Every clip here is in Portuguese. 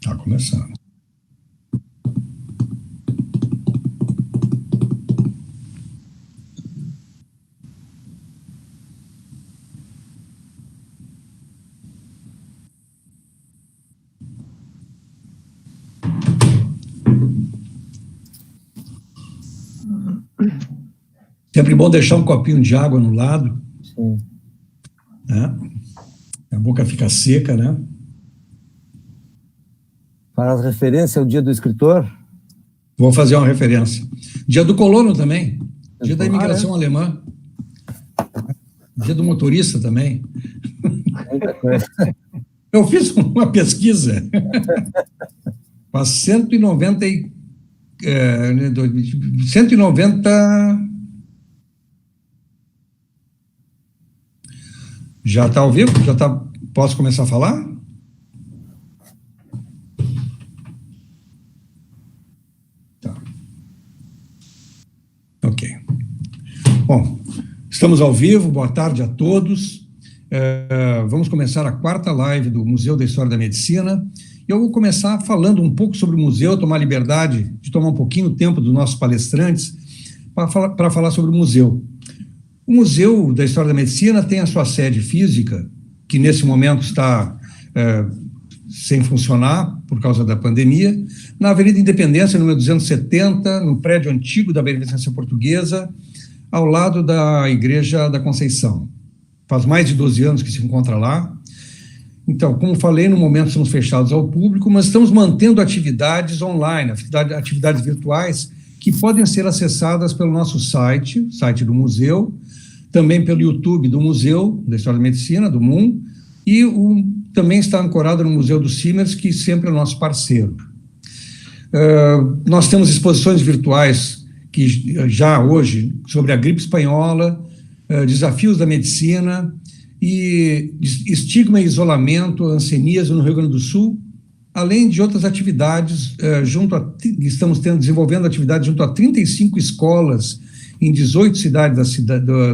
Está começando. Sempre bom deixar um copinho de água no lado. Sim. Né? A boca fica seca, né? Faz referência ao Dia do Escritor? Vou fazer uma referência. Dia do colono também. Dia da imigração alemã. Dia do motorista também. Muita coisa. Eu fiz uma pesquisa. Faz 190... 190... Já está ao vivo? Já tá... Posso começar a falar? Tá. Ok. Bom, estamos ao vivo, boa tarde a todos. Vamos começar a quarta live do Museu da História da Medicina. Eu vou começar falando um pouco sobre o museu, tomar liberdade de tomar um pouquinho o tempo dos nossos palestrantes para falar sobre o museu. O Museu da História da Medicina tem a sua sede física, que nesse momento está sem funcionar por causa da pandemia, na Avenida Independência, número 270, no prédio antigo da Beneficência Portuguesa, ao lado da Igreja da Conceição. Faz mais de 12 anos que se encontra lá. Então, como falei, no momento estamos fechados ao público, mas estamos mantendo atividades online, atividades virtuais, que podem ser acessadas pelo nosso site do museu, também pelo YouTube do Museu da História da Medicina, do MUM, e também está ancorado no Museu do Simers, que sempre é nosso parceiro. Nós temos exposições virtuais que já hoje, sobre a gripe espanhola, desafios da medicina, e estigma e isolamento, hanseníase no Rio Grande do Sul, além de outras atividades, estamos desenvolvendo atividades junto a 35 escolas em 18 cidades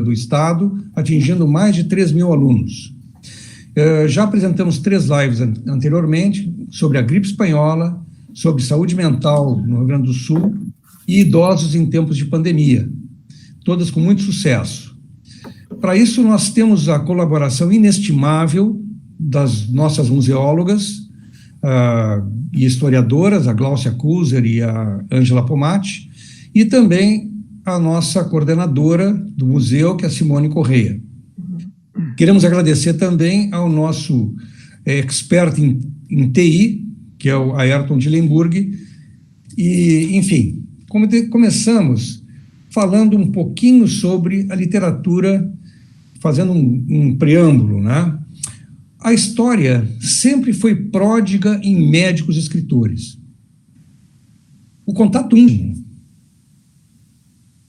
do estado, atingindo mais de 3 mil alunos. Já apresentamos 3 lives anteriormente sobre a gripe espanhola, sobre saúde mental no Rio Grande do Sul e idosos em tempos de pandemia, todas com muito sucesso. Para isso, nós temos a colaboração inestimável das nossas museólogas e historiadoras, a Gláucia Kuser e a Ângela Pomati, e também a nossa coordenadora do museu, que é a Simone Correia. Queremos agradecer também ao nosso expert em TI, que é o Ayrton Dillenburg, e, enfim, começamos falando um pouquinho sobre a literatura, fazendo um preâmbulo, né? A história sempre foi pródiga em médicos e escritores. O contato íntimo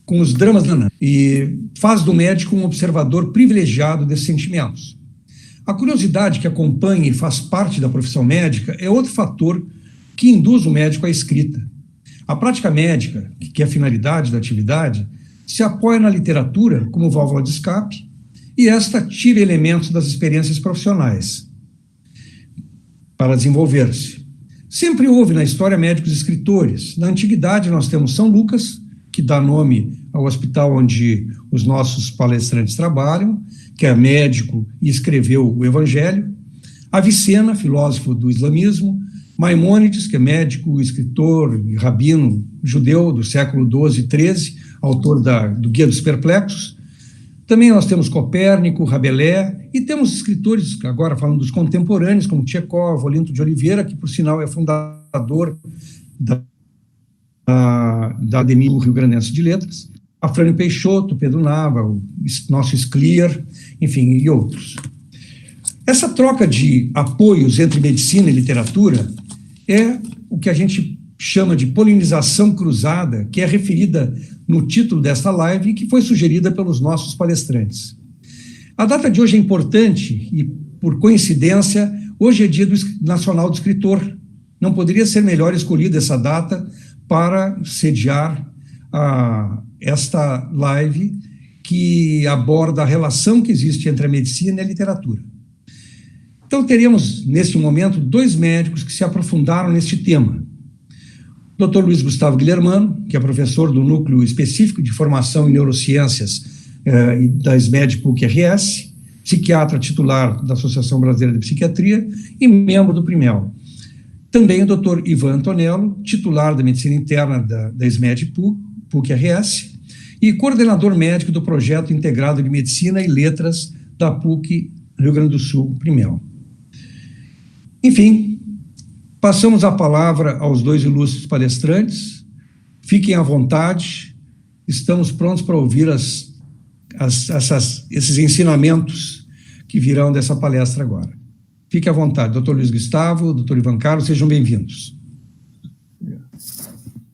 com os dramas e faz do médico um observador privilegiado desses sentimentos. A curiosidade que acompanha e faz parte da profissão médica é outro fator que induz o médico à escrita. A prática médica, que é a finalidade da atividade, se apoia na literatura como válvula de escape, e esta tira elementos das experiências profissionais para desenvolver-se. Sempre houve na história médicos e escritores. Na antiguidade nós temos São Lucas, que dá nome ao hospital onde os nossos palestrantes trabalham, que é médico e escreveu o Evangelho, Avicena, filósofo do islamismo, Maimônides, que é médico, escritor e rabino judeu do século XII e XIII, autor do Guia dos Perplexos. Também nós temos Copérnico, Rabelais, e temos escritores, agora falando dos contemporâneos, como Tchekov, Olinto de Oliveira, que, por sinal, é fundador da Academia Rio Grandense de Letras, Afrânio Peixoto, Pedro Nava, o nosso Scliar, enfim, e outros. Essa troca de apoios entre medicina e literatura é o que a gente chama de polinização cruzada, que é referida no título desta live e que foi sugerida pelos nossos palestrantes. A data de hoje é importante e, por coincidência, hoje é Dia Nacional do Escritor. Não poderia ser melhor escolhida essa data para sediar esta live que aborda a relação que existe entre a medicina e a literatura. Então, teremos, neste momento, 2 médicos que se aprofundaram neste tema. O Dr. Luiz Gustavo Guilhermano, que é professor do Núcleo Específico de Formação em Neurociências da SMED PUC-RS, psiquiatra titular da Associação Brasileira de Psiquiatria e membro do PRIMEL. Também o Dr. Ivan Antonello, titular da Medicina Interna da SMED PUC-RS e coordenador médico do Projeto Integrado de Medicina e Letras da PUC Rio Grande do Sul, PRIMEL. Enfim, passamos a palavra aos 2 ilustres palestrantes. Fiquem à vontade, estamos prontos para ouvir esses ensinamentos que virão dessa palestra agora. Fique à vontade, doutor Luiz Gustavo, doutor Ivan Carlos, sejam bem-vindos.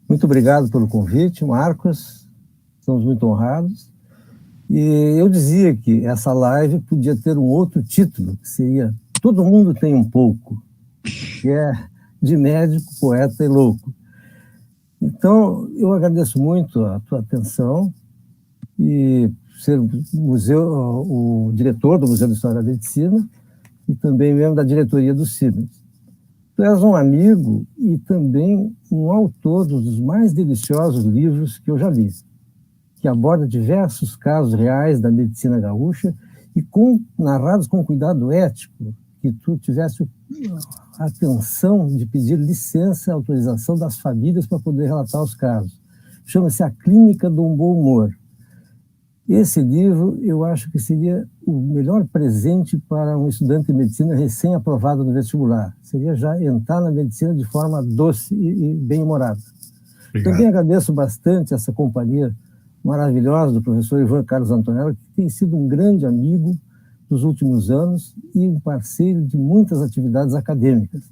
Muito obrigado pelo convite, Marcos, estamos muito honrados. E eu dizia que essa live podia ter um outro título, que seria Todo Mundo Tem um Pouco, que é de médico, poeta e louco. Então, eu agradeço muito a tua atenção e ser o diretor do Museu de História da Medicina e também membro da diretoria do CIMES. Tu és um amigo e também um autor dos mais deliciosos livros que eu já li, que aborda diversos casos reais da medicina gaúcha e narrados com cuidado ético, que tu tivesse a atenção de pedir licença e autorização das famílias para poder relatar os casos. Chama-se A Clínica do Bom Humor. Esse livro, eu acho que seria o melhor presente para um estudante de medicina recém-aprovado no vestibular. Seria já entrar na medicina de forma doce e bem-humorada. Também agradeço bastante essa companhia maravilhosa do professor Ivan Carlos Antonello, que tem sido um grande amigo dos últimos anos e um parceiro de muitas atividades acadêmicas.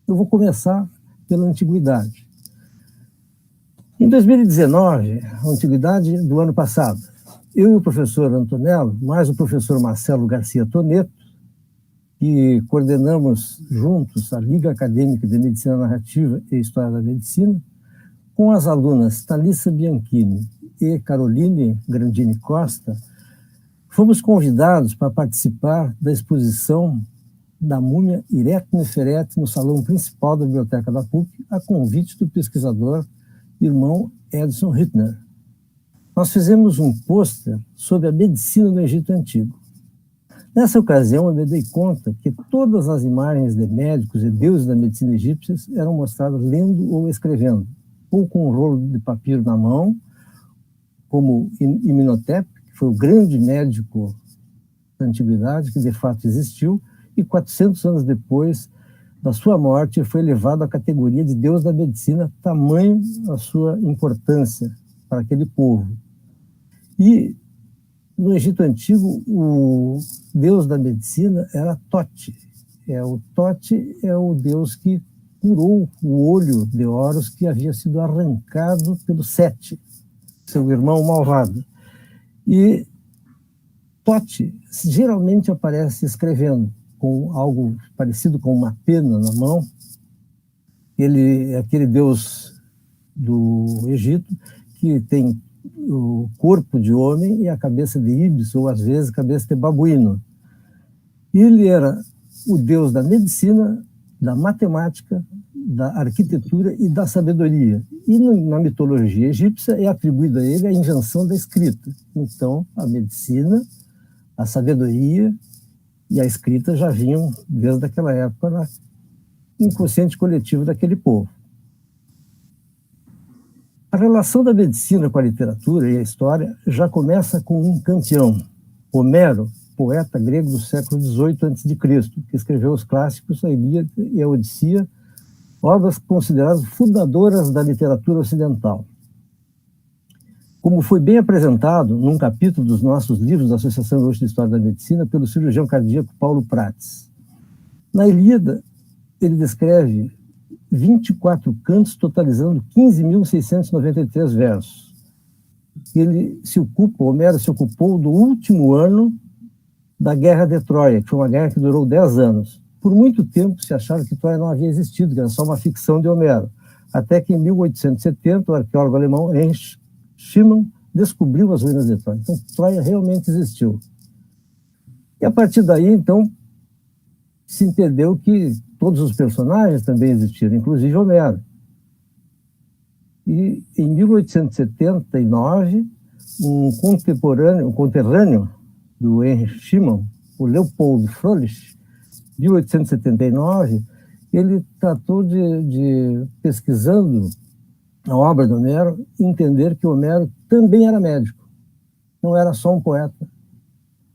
Eu vou começar pela antiguidade. Em 2019, a antiguidade do ano passado, eu e o professor Antonello, mais o professor Marcelo Garcia Toneto, que coordenamos juntos a Liga Acadêmica de Medicina Narrativa e História da Medicina, com as alunas Thalissa Bianchini e Caroline Grandini Costa, fomos convidados para participar da exposição da múmia Irete Neferete no salão principal da Biblioteca da PUC, a convite do pesquisador irmão Edson Hittner. Nós fizemos um pôster sobre a medicina do Egito Antigo. Nessa ocasião, eu me dei conta que todas as imagens de médicos e deuses da medicina egípcia eram mostradas lendo ou escrevendo, ou com um rolo de papiro na mão, como Imhotep, que foi o grande médico da antiguidade, que de fato existiu, e 400 anos depois da sua morte foi elevado à categoria de deus da medicina, tamanho a sua importância para aquele povo. E no Egito Antigo, o deus da medicina era Tote. O Tote é o deus que curou o olho de Horus que havia sido arrancado pelo Sete, seu irmão malvado. E Tote geralmente aparece escrevendo, com algo parecido com uma pena na mão. Ele é aquele deus do Egito que tem o corpo de homem e a cabeça de íbis, ou às vezes a cabeça de babuíno. Ele era o deus da medicina, da matemática, da arquitetura e da sabedoria. E na mitologia egípcia é atribuída a ele a invenção da escrita. Então, a medicina, a sabedoria e a escrita já vinham desde aquela época no inconsciente coletivo daquele povo. A relação da medicina com a literatura e a história já começa com um campeão, Homero, poeta grego do século XVIII a.C., que escreveu os clássicos, a Ilíada e a Odisseia, obras consideradas fundadoras da literatura ocidental. Como foi bem apresentado num capítulo dos nossos livros da Associação Gaúcha de História da Medicina pelo cirurgião cardíaco Paulo Prates. Na Ilíada, ele descreve 24 cantos, totalizando 15.693 versos. Homero se ocupou do último ano da Guerra de Troia, que foi uma guerra que durou 10 anos. Por muito tempo se achava que Troia não havia existido, que era só uma ficção de Homero. Até que em 1870, o arqueólogo alemão Heinrich Schliemann descobriu as ruínas de Troia. Então, Troia realmente existiu. E a partir daí, então, se entendeu que todos os personagens também existiram, inclusive Homero. E em 1879, um conterrâneo do Henry Schliemann, o Leopold Fröhlich, 1879, ele tratou de pesquisando a obra do Homero, entender que Homero também era médico, não era só um poeta,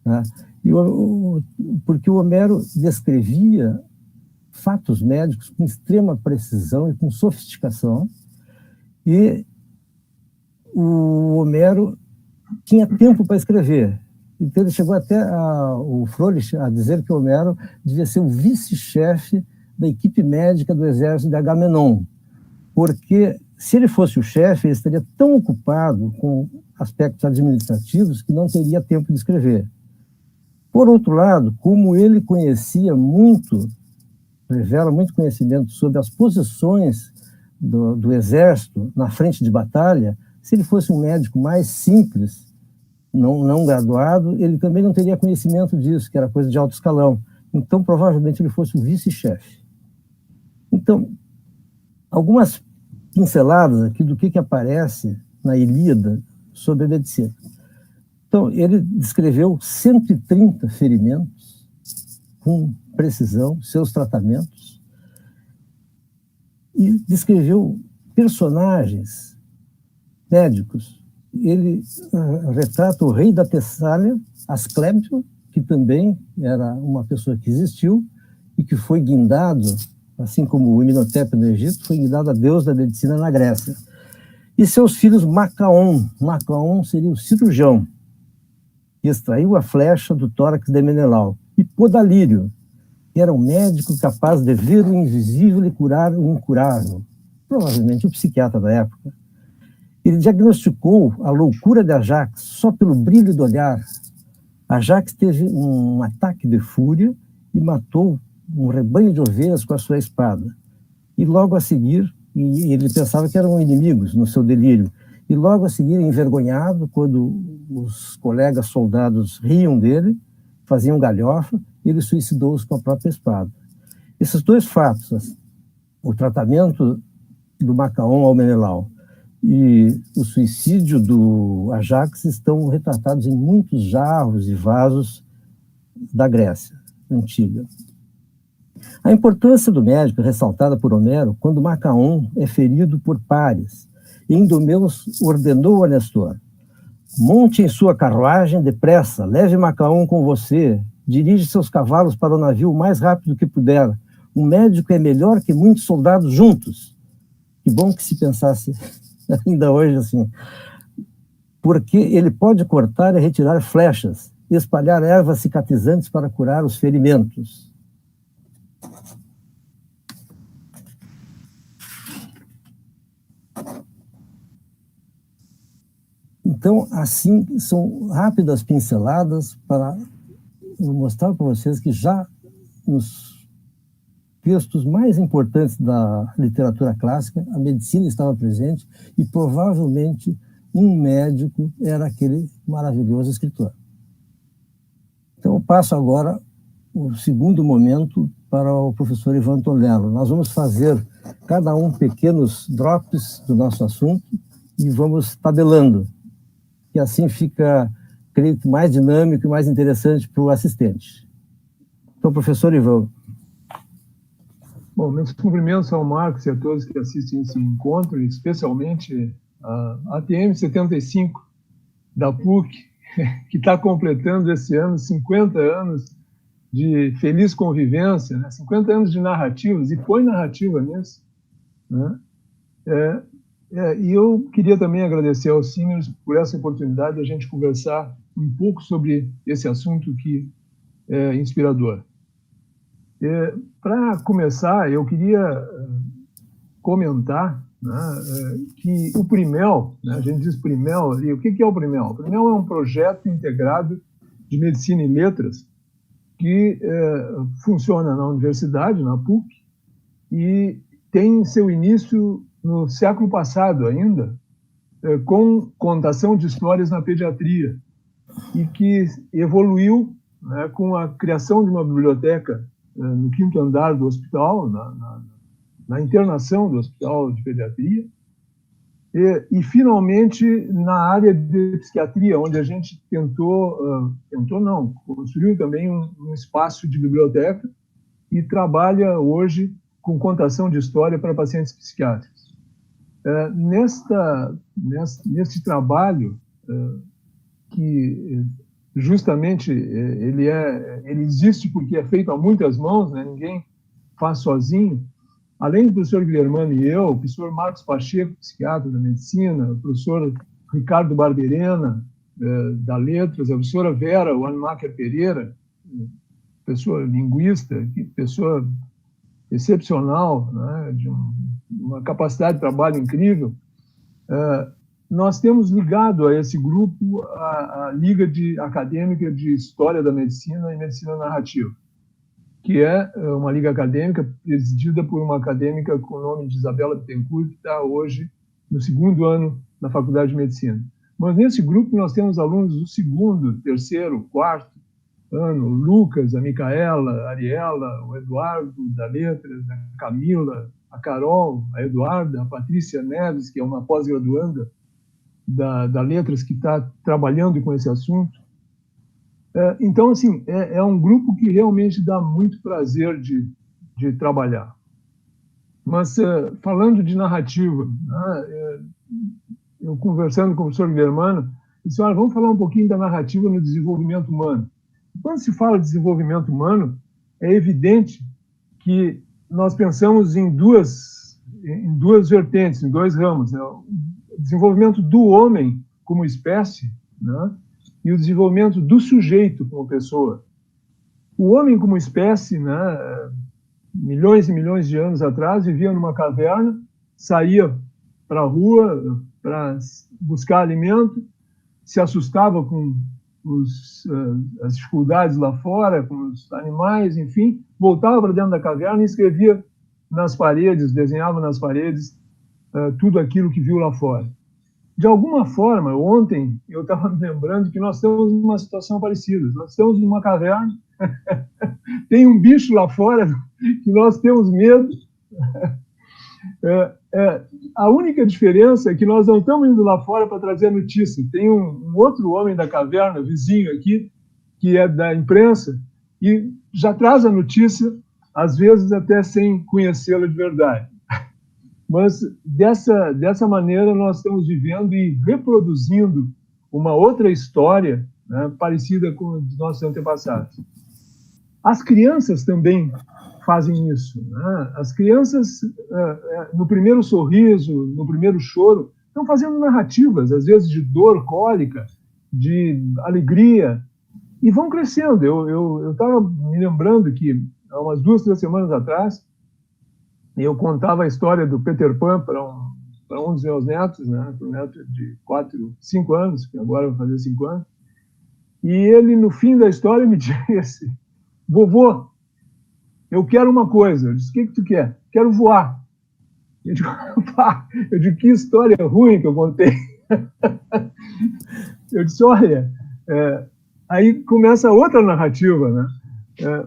né? Porque o Homero descrevia fatos médicos com extrema precisão e com sofisticação, e o Homero tinha tempo para escrever. Então ele chegou até o Fröhlich a dizer que Homero devia ser o vice-chefe da equipe médica do exército de Agamenon, porque se ele fosse o chefe, ele estaria tão ocupado com aspectos administrativos que não teria tempo de escrever. Por outro lado, como ele conhecia muito, revela muito conhecimento sobre as posições do exército na frente de batalha, se ele fosse um médico mais simples, não graduado, ele também não teria conhecimento disso, que era coisa de alto escalão. Então, provavelmente, ele fosse o vice-chefe. Então, algumas pinceladas aqui do que aparece na Ilíada sobre a medicina. Então, ele descreveu 130 ferimentos com precisão, seus tratamentos, e descreveu personagens médicos. Ele retrata o rei da Tessália, Asclépio, que também era uma pessoa que existiu e que foi guindado, assim como o Imhotep no Egito, foi guindado a deus da medicina na Grécia. E seus filhos Macaon. Macaon seria o cirurgião, que extraiu a flecha do tórax de Menelau. E Podalírio, que era um médico capaz de ver o invisível e curar o incurável, provavelmente o psiquiatra da época. Ele diagnosticou a loucura de Ajax só pelo brilho do olhar. Ajax teve um ataque de fúria e matou um rebanho de ovelhas com a sua espada. E logo a seguir, e ele pensava que eram inimigos no seu delírio, e logo a seguir, envergonhado, quando os colegas soldados riam dele, faziam galhofa, ele suicidou-se com a própria espada. Esses dois fatos, o tratamento do Macaon ao Menelau e o suicídio do Ajax, estão retratados em muitos jarros e vasos da Grécia antiga. A importância do médico é ressaltada por Homero quando Macaon é ferido por Paris, e Endomeus ordenou a Nestor: monte em sua carruagem depressa, leve Macaon com você, dirige seus cavalos para o navio o mais rápido que puder. Um médico é melhor que muitos soldados juntos. Que bom que se pensasse ainda hoje assim. Porque ele pode cortar e retirar flechas, espalhar ervas cicatrizantes para curar os ferimentos. Então, assim, são rápidas pinceladas para mostrar para vocês que já nos textos mais importantes da literatura clássica, a medicina estava presente e provavelmente um médico era aquele maravilhoso escritor. Então, eu passo agora o segundo momento para o professor Ivan Tonello. Nós vamos fazer cada um pequenos drops do nosso assunto e vamos tabelando, que assim fica, creio que, mais dinâmico e mais interessante para o assistente. Então, professor Ivan. Bom, meus cumprimentos ao Marcos e a todos que assistem esse encontro, especialmente a ATM 75 da PUC, que está completando esse ano 50 anos de feliz convivência, né? 50 anos de narrativas, e põe narrativa nisso, né? E eu queria também agradecer aos seniors por essa oportunidade de a gente conversar um pouco sobre esse assunto que é inspirador. Para começar, eu queria comentar, né, que o Primel, né, a gente diz Primel ali, o que é o Primel? O Primel é um projeto integrado de medicina e letras que funciona na universidade, na PUC, e tem seu início no século passado ainda, com contação de histórias na pediatria, e que evoluiu, né, com a criação de uma biblioteca no 5º andar do hospital, na internação do Hospital de Pediatria, e finalmente na área de psiquiatria, onde a gente construiu também um espaço de biblioteca e trabalha hoje com contação de história para pacientes psiquiátricos. Neste trabalho, que justamente ele existe porque é feito a muitas mãos, né? Ninguém faz sozinho. Além do professor Guilhermano e eu, o professor Marcos Pacheco, psiquiatra da medicina, o professor Ricardo Barberena, da Letras, a professora Vera Wanmaker Pereira, pessoa linguista, pessoa excepcional, né, de uma capacidade de trabalho incrível. Nós temos ligado a esse grupo a Liga Acadêmica de História da Medicina e Medicina Narrativa, que é uma liga acadêmica presidida por uma acadêmica com o nome de Isabela Bittencourt, que está hoje no 2º ano da Faculdade de Medicina. Mas nesse grupo nós temos alunos do 2º, 3º, 4º ano, o Lucas, a Micaela, a Ariela, o Eduardo da Letras, a Camila, a Carol, a Eduarda, a Patrícia Neves, que é uma pós-graduanda da Letras, que está trabalhando com esse assunto. Então, assim, é um grupo que realmente dá muito prazer de trabalhar. Mas, falando de narrativa, né, eu conversando com o professor Guilhermano, disse, olha, vamos falar um pouquinho da narrativa no desenvolvimento humano. Quando se fala de desenvolvimento humano, é evidente que nós pensamos em duas vertentes, em 2 ramos, né? O desenvolvimento do homem como espécie, né? E o desenvolvimento do sujeito como pessoa. O homem como espécie, né, milhões e milhões de anos atrás, vivia numa caverna, saía para a rua para buscar alimento, se assustava com as dificuldades lá fora, com os animais, enfim, voltava para dentro da caverna e escrevia nas paredes, desenhava nas paredes tudo aquilo que viu lá fora. De alguma forma, ontem eu estava me lembrando que nós estamos numa situação parecida. Nós estamos numa caverna, tem um bicho lá fora que nós temos medo. A única diferença é que nós não estamos indo lá fora para trazer notícia. Tem um outro homem da caverna, vizinho aqui, que é da imprensa, e já traz a notícia, às vezes até sem conhecê-la de verdade. Mas, dessa maneira, nós estamos vivendo e reproduzindo uma outra história, né, parecida com os nossos antepassados. As crianças também fazem isso, né? As crianças, no primeiro sorriso, no primeiro choro, estão fazendo narrativas, às vezes de dor cólica, de alegria, e vão crescendo. Eu estava me lembrando que, há umas 2, 3 semanas atrás, eu contava a história do Peter Pan para um dos meus netos, né, para um neto de 4, 5 anos, que agora vai fazer 5 anos, e ele, no fim da história, me disse, vovô, eu quero uma coisa. Eu disse, o que tu quer? Quero voar. Eu digo, que história ruim que eu contei. Eu disse, olha, aí começa outra narrativa, né?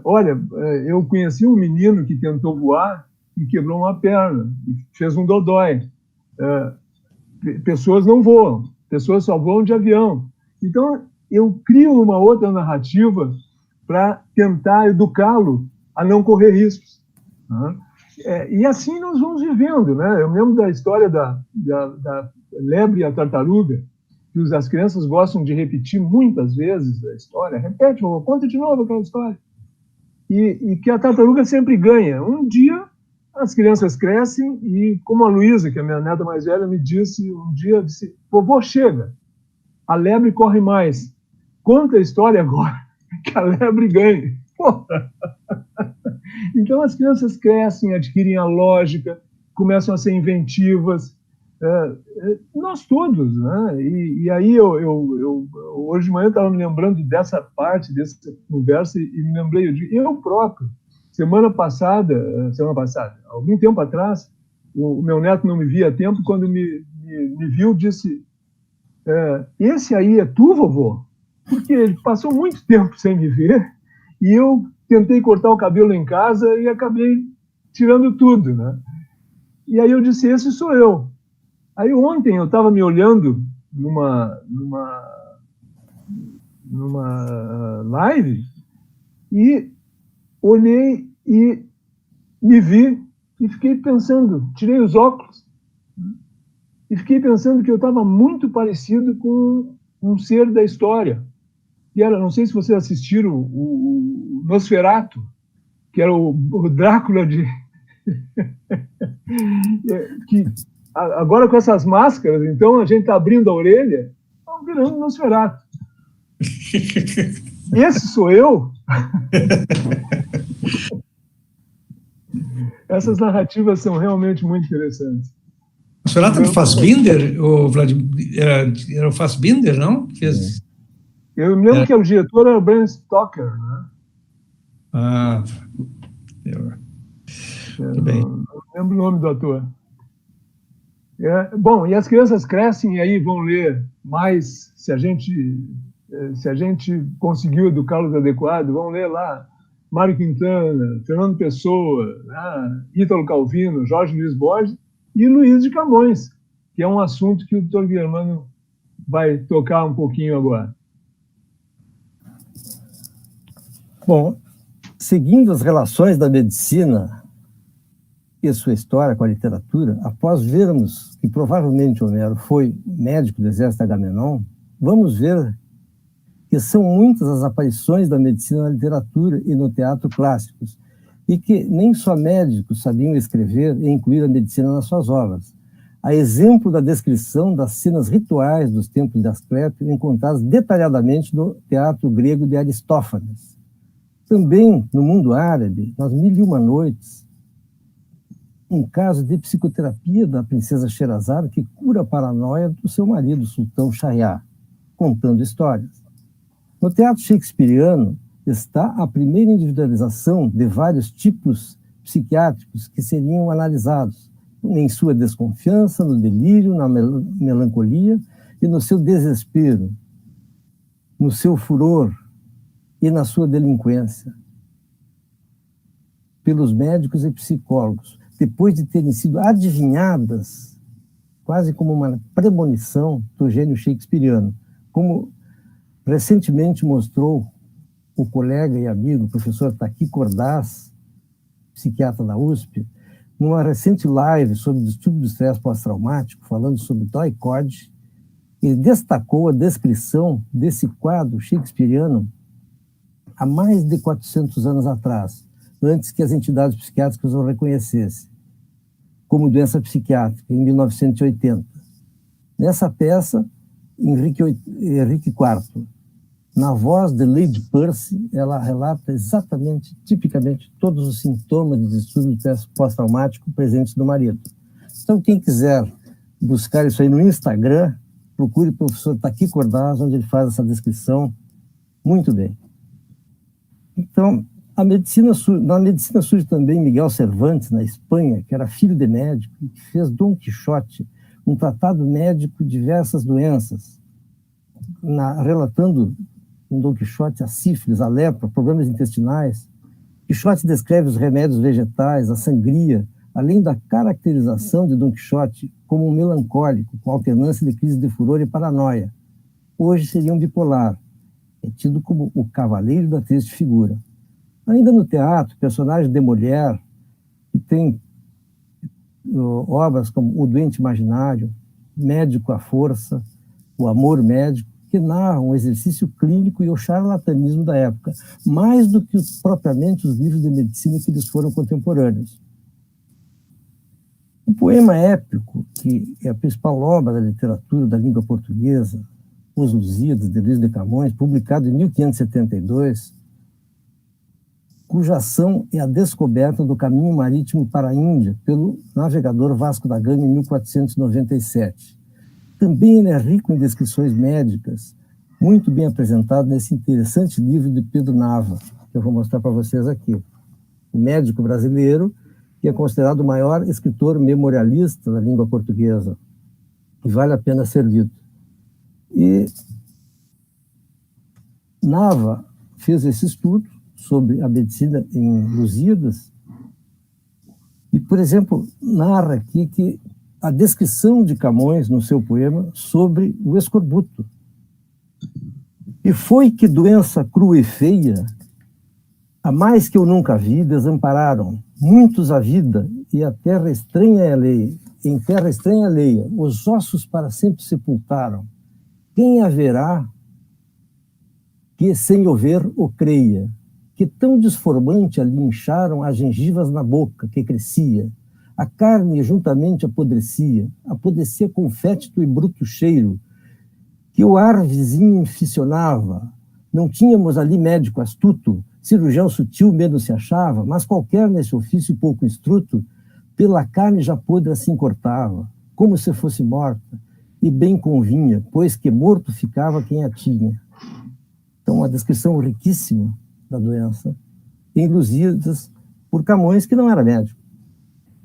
Olha, eu conheci um menino que tentou voar e quebrou uma perna, e fez um dodói. Pessoas não voam, pessoas só voam de avião. Então, eu crio uma outra narrativa para tentar educá-lo a não correr riscos. Né? E assim nós vamos vivendo. Né? Eu me lembro da história da lebre e a tartaruga, que as crianças gostam de repetir muitas vezes a história. Repete, conta de novo aquela história. E que a tartaruga sempre ganha. Um dia, as crianças crescem e, como a Luísa, que é a minha neta mais velha, me disse, um dia, disse, vovô, chega, a lebre corre mais. Conta a história agora, que a lebre ganha. Porra. Então, as crianças crescem, adquirem a lógica, começam a ser inventivas. Nós todos, né? E aí, hoje de manhã, eu estava me lembrando dessa parte, dessa conversa, e me lembrei, eu próprio, semana passada, algum tempo atrás, o meu neto não me via a tempo, quando me viu, disse, esse aí é tu, vovô? Porque ele passou muito tempo sem me ver, e eu tentei cortar o cabelo em casa e acabei tirando tudo, né? E aí eu disse, esse sou eu. Aí ontem eu estava me olhando numa live e olhei e me vi e fiquei pensando, tirei os óculos e fiquei pensando que eu estava muito parecido com um ser da história. E era, não sei se vocês assistiram o Nosferatu, que era o Drácula de... que agora com essas máscaras, então a gente está abrindo a orelha, estamos virando Nosferatu. Esse sou eu? Essas narrativas são realmente muito interessantes. O Nosferatu do Fassbinder, o Vladimir, era o Fassbinder, não? Fez... Eu me lembro que o diretor era o Bram Stoker, né? Ah, tudo bem. Não lembro o nome do ator. Bom, e as crianças crescem e aí vão ler mais, se a gente conseguiu educá-los adequado, vão ler lá Mário Quintana, Fernando Pessoa, Ítalo Calvino, Jorge Luiz Borges e Luiz de Camões, que é um assunto que o Dr. Guilhermano vai tocar um pouquinho agora. Bom, seguindo as relações da medicina e sua história com a literatura, após vermos que provavelmente Homero foi médico do exército Agamenon, vamos ver que são muitas as aparições da medicina na literatura e no teatro clássicos, e que nem só médicos sabiam escrever e incluir a medicina nas suas obras. A exemplo da descrição das cenas rituais dos templos de Asclépio, encontradas detalhadamente no teatro grego de Aristófanes. Também, no mundo árabe, nas Mil e Uma Noites, um caso de psicoterapia da princesa Sherazade que cura a paranoia do seu marido, sultão Shahryar, contando histórias. No teatro shakespeariano está a primeira individualização de vários tipos psiquiátricos que seriam analisados em sua desconfiança, no delírio, na melancolia e no seu desespero, no seu furor e na sua delinquência, pelos médicos e psicólogos, depois de terem sido adivinhadas, quase como uma premonição do gênio shakespeariano, como recentemente mostrou o colega e amigo, o professor Taqui Cordaz, psiquiatra da USP, numa recente live sobre distúrbio de estresse pós-traumático, falando sobre Doy-Code, ele destacou a descrição desse quadro shakespeariano há mais de 400 anos atrás, antes que as entidades psiquiátricas o reconhecessem como doença psiquiátrica, em 1980. Nessa peça, Henrique IV, na voz de Lady Percy, ela relata exatamente, tipicamente, todos os sintomas de distúrbio pós-traumático presentes no marido. Então, quem quiser buscar isso aí no Instagram, procure o professor Taqui Cordaz, onde ele faz essa descrição muito bem. Então, na medicina surge também Miguel Cervantes, na Espanha, que era filho de médico, e que fez Dom Quixote, um tratado médico de diversas doenças, relatando em Dom Quixote a sífilis, a lepra, problemas intestinais. Quixote descreve os remédios vegetais, a sangria, além da caracterização de Dom Quixote como um melancólico, com alternância de crise de furor e paranoia. Hoje seria um bipolar, é tido como o cavaleiro da triste figura. Ainda no teatro, personagem de mulher, que tem obras como O Doente Imaginário, Médico à Força, O Amor Médico, que narram o exercício clínico e o charlatanismo da época, mais do que propriamente os livros de medicina que lhes foram contemporâneos. O poema épico, que é a principal obra da literatura da língua portuguesa, Os Lusíadas, de Luís de Camões, publicado em 1572, cuja ação é a descoberta do caminho marítimo para a Índia pelo navegador Vasco da Gama em 1497. Também ele é rico em descrições médicas, muito bem apresentado nesse interessante livro de Pedro Nava, que eu vou mostrar para vocês aqui. O médico brasileiro, que é considerado o maior escritor memorialista da língua portuguesa, e vale a pena ser lido. E Nava fez esse estudo sobre a medicina em Lusíadas, e, por exemplo, narra aqui que a descrição de Camões no seu poema sobre o escorbuto. E foi que doença crua e feia, a mais que eu nunca vi, desampararam muitos a vida e a terra estranha e alheia, em terra estranha e alheia, os ossos para sempre sepultaram. Quem haverá que sem o ver o creia? Que tão desformante ali incharam as gengivas na boca que crescia, a carne juntamente apodrecia com fétido e bruto cheiro, que o ar vizinho inficionava. Não tínhamos ali médico astuto, cirurgião sutil menos se achava, mas qualquer nesse ofício pouco instruto, pela carne já podre assim cortava, como se fosse morta, e bem convinha, pois que morto ficava quem a tinha. Então, uma descrição riquíssima da doença, em Lusíadas, por Camões, que não era médico.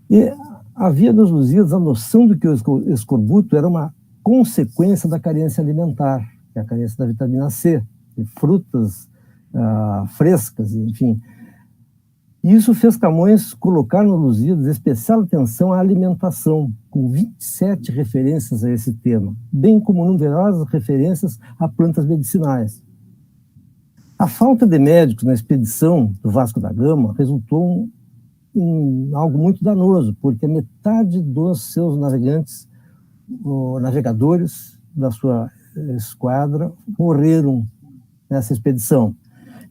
E havia nos Lusíadas a noção de que o escorbuto era uma consequência da carência alimentar, que é a carência da vitamina C, de frutas frescas, enfim. E isso fez Camões colocar no Lusíadas especial atenção à alimentação, com 27 referências a esse tema, bem como numerosas referências a plantas medicinais. A falta de médicos na expedição do Vasco da Gama resultou em algo muito danoso, porque a metade dos seus navegadores da sua esquadra morreram nessa expedição.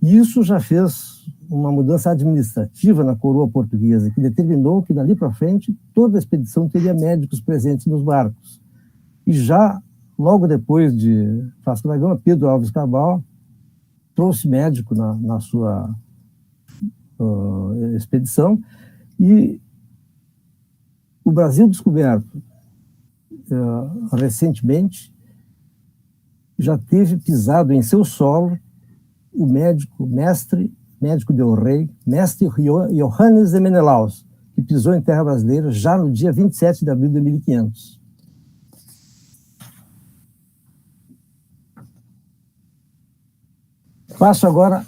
E isso já fez uma mudança administrativa na coroa portuguesa, que determinou que, dali para frente, toda a expedição teria médicos presentes nos barcos. E já, logo depois de Vasco da Gama, Pedro Álvares Cabral trouxe médico na sua expedição, e o Brasil descoberto recentemente já teve pisado em seu solo o médico del Rey, mestre Johannes de Menelaus, que pisou em terra brasileira já no dia 27 de abril de 1500. Passo agora,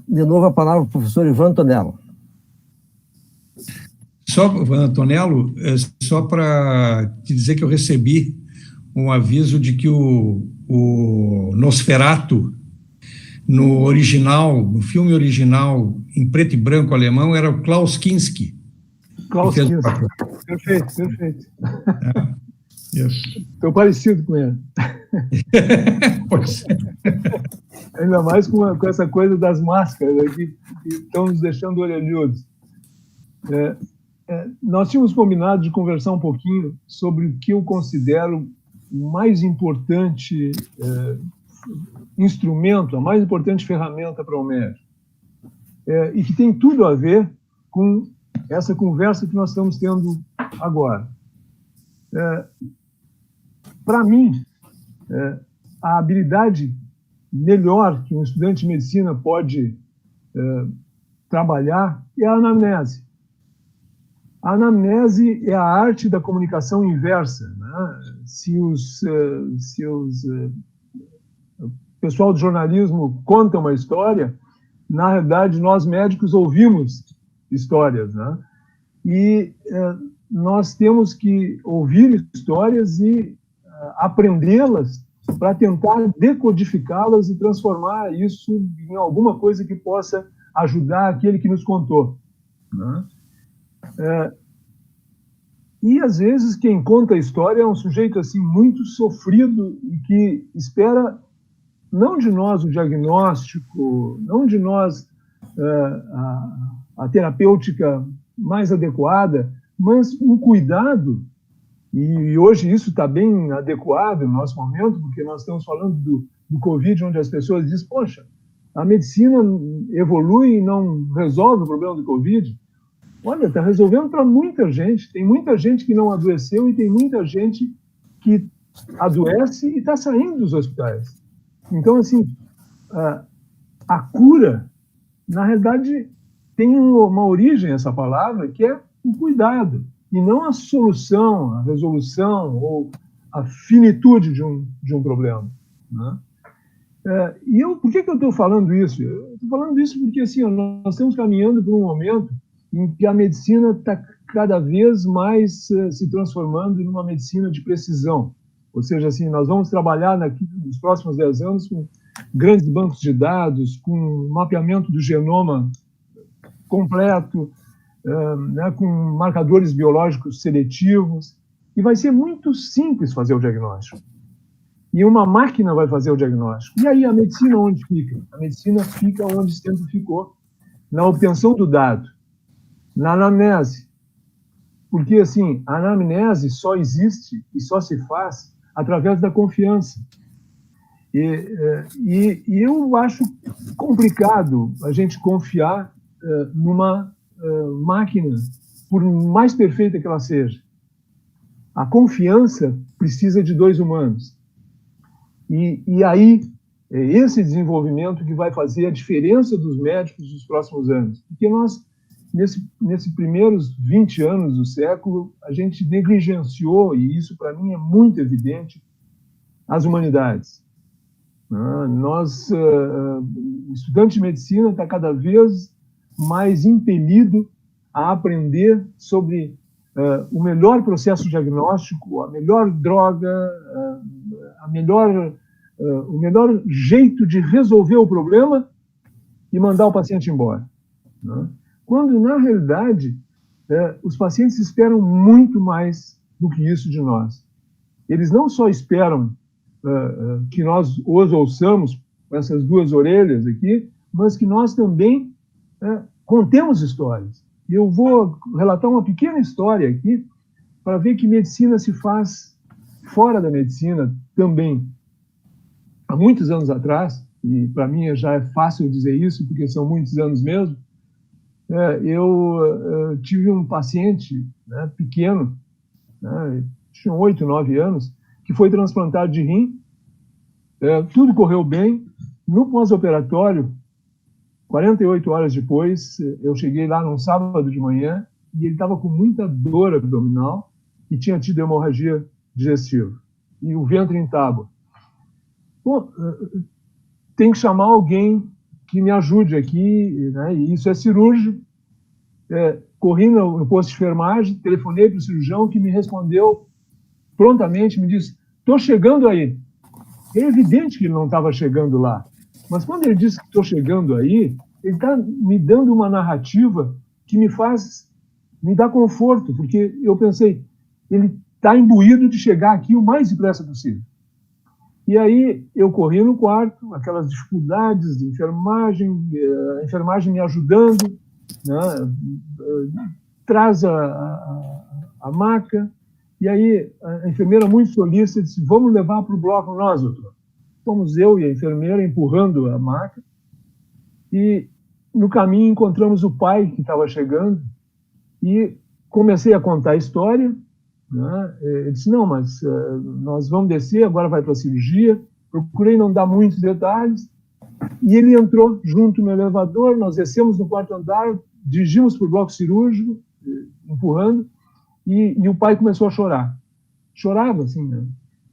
de novo, a palavra ao professor Ivan Antonello. Antonello, só para te dizer que eu recebi um aviso de que o Nosferatu, no filme original, em preto e branco alemão, era o Klaus Kinski. Klaus Kinski. Perfeito. Isso. Estou parecido com ele. Pois é. Ainda mais com essa coisa das máscaras aqui, que estão nos deixando orelhudos. Nós tínhamos combinado de conversar um pouquinho sobre o que eu considero o mais importante instrumento, a mais importante ferramenta para o médico, e que tem tudo a ver com essa conversa que nós estamos tendo agora. Para mim, a habilidade melhor que um estudante de medicina pode trabalhar é a anamnese. A anamnese é a arte da comunicação inversa, né? Se o pessoal do jornalismo conta uma história, na realidade, nós médicos ouvimos histórias, né? E nós temos que ouvir histórias e aprendê-las para tentar decodificá-las e transformar isso em alguma coisa que possa ajudar aquele que nos contou, né? E às vezes quem conta a história é um sujeito assim muito sofrido e que espera não de nós o diagnóstico, não de nós a terapêutica mais adequada, mas um cuidado. E hoje isso está bem adequado no nosso momento, porque nós estamos falando do Covid, onde as pessoas dizem, poxa, a medicina evolui e não resolve o problema do Covid. Olha, está resolvendo para muita gente. Tem muita gente que não adoeceu e tem muita gente que adoece e está saindo dos hospitais. Então, assim, a cura, na realidade, tem uma origem, essa palavra, que é o cuidado, e não a solução, a resolução ou a finitude de um problema, né? E por que eu estou falando isso? Eu estou falando isso porque assim, nós estamos caminhando por um momento em que a medicina está cada vez mais se transformando em uma medicina de precisão. Ou seja, assim, nós vamos trabalhar nos próximos 10 anos com grandes bancos de dados, com mapeamento do genoma completo, né, com marcadores biológicos seletivos, e vai ser muito simples fazer o diagnóstico. E uma máquina vai fazer o diagnóstico. E aí a medicina onde fica? A medicina fica onde sempre ficou, na obtenção do dado, na anamnese. Porque, assim, a anamnese só existe e só se faz através da confiança. E eu acho complicado a gente confiar numa máquina, por mais perfeita que ela seja. A confiança precisa de dois humanos. E aí, é esse desenvolvimento que vai fazer a diferença dos médicos nos próximos anos. Porque nós, nesses primeiros 20 anos do século, a gente negligenciou, e isso para mim é muito evidente, as humanidades. O estudante de medicina está cada vez mais impelido a aprender sobre o melhor processo diagnóstico, a melhor droga, o melhor jeito de resolver o problema e mandar o paciente embora. Quando, na realidade, os pacientes esperam muito mais do que isso de nós. Eles não só esperam que nós os ouçamos com essas duas orelhas aqui, mas que nós também contemos histórias. E eu vou relatar uma pequena história aqui para ver que medicina se faz fora da medicina também. Há muitos anos atrás, e para mim já é fácil dizer isso, porque são muitos anos mesmo, eu tive um paciente pequeno, tinha 8, 9 anos, que foi transplantado de rim, tudo correu bem. No pós-operatório, 48 horas depois, eu cheguei lá num sábado de manhã e ele estava com muita dor abdominal e tinha tido hemorragia digestiva e o ventre em tábua. Pô, tem que chamar alguém que me ajude aqui, né? E isso é cirúrgico. Corri no posto de enfermagem, telefonei para o cirurgião, que me respondeu prontamente, me disse: estou chegando aí. É evidente que ele não estava chegando lá, mas quando ele disse que estou chegando aí, ele está me dando uma narrativa que me dá conforto, porque eu pensei, ele está imbuído de chegar aqui o mais depressa possível. E aí eu corri no quarto, aquelas dificuldades de enfermagem, a enfermagem me ajudando, né? Traz a maca, e aí a enfermeira muito solícita disse: vamos levar para o bloco nós, doutor. Fomos eu e a enfermeira empurrando a maca, e no caminho encontramos o pai que estava chegando, e comecei a contar a história, né? Ele disse: não, mas nós vamos descer, agora vai para a cirurgia. Procurei não dar muitos detalhes, e ele entrou junto no elevador, nós descemos no quarto andar, dirigimos para o bloco cirúrgico, empurrando, e o pai começou a chorar. Chorava, assim, né?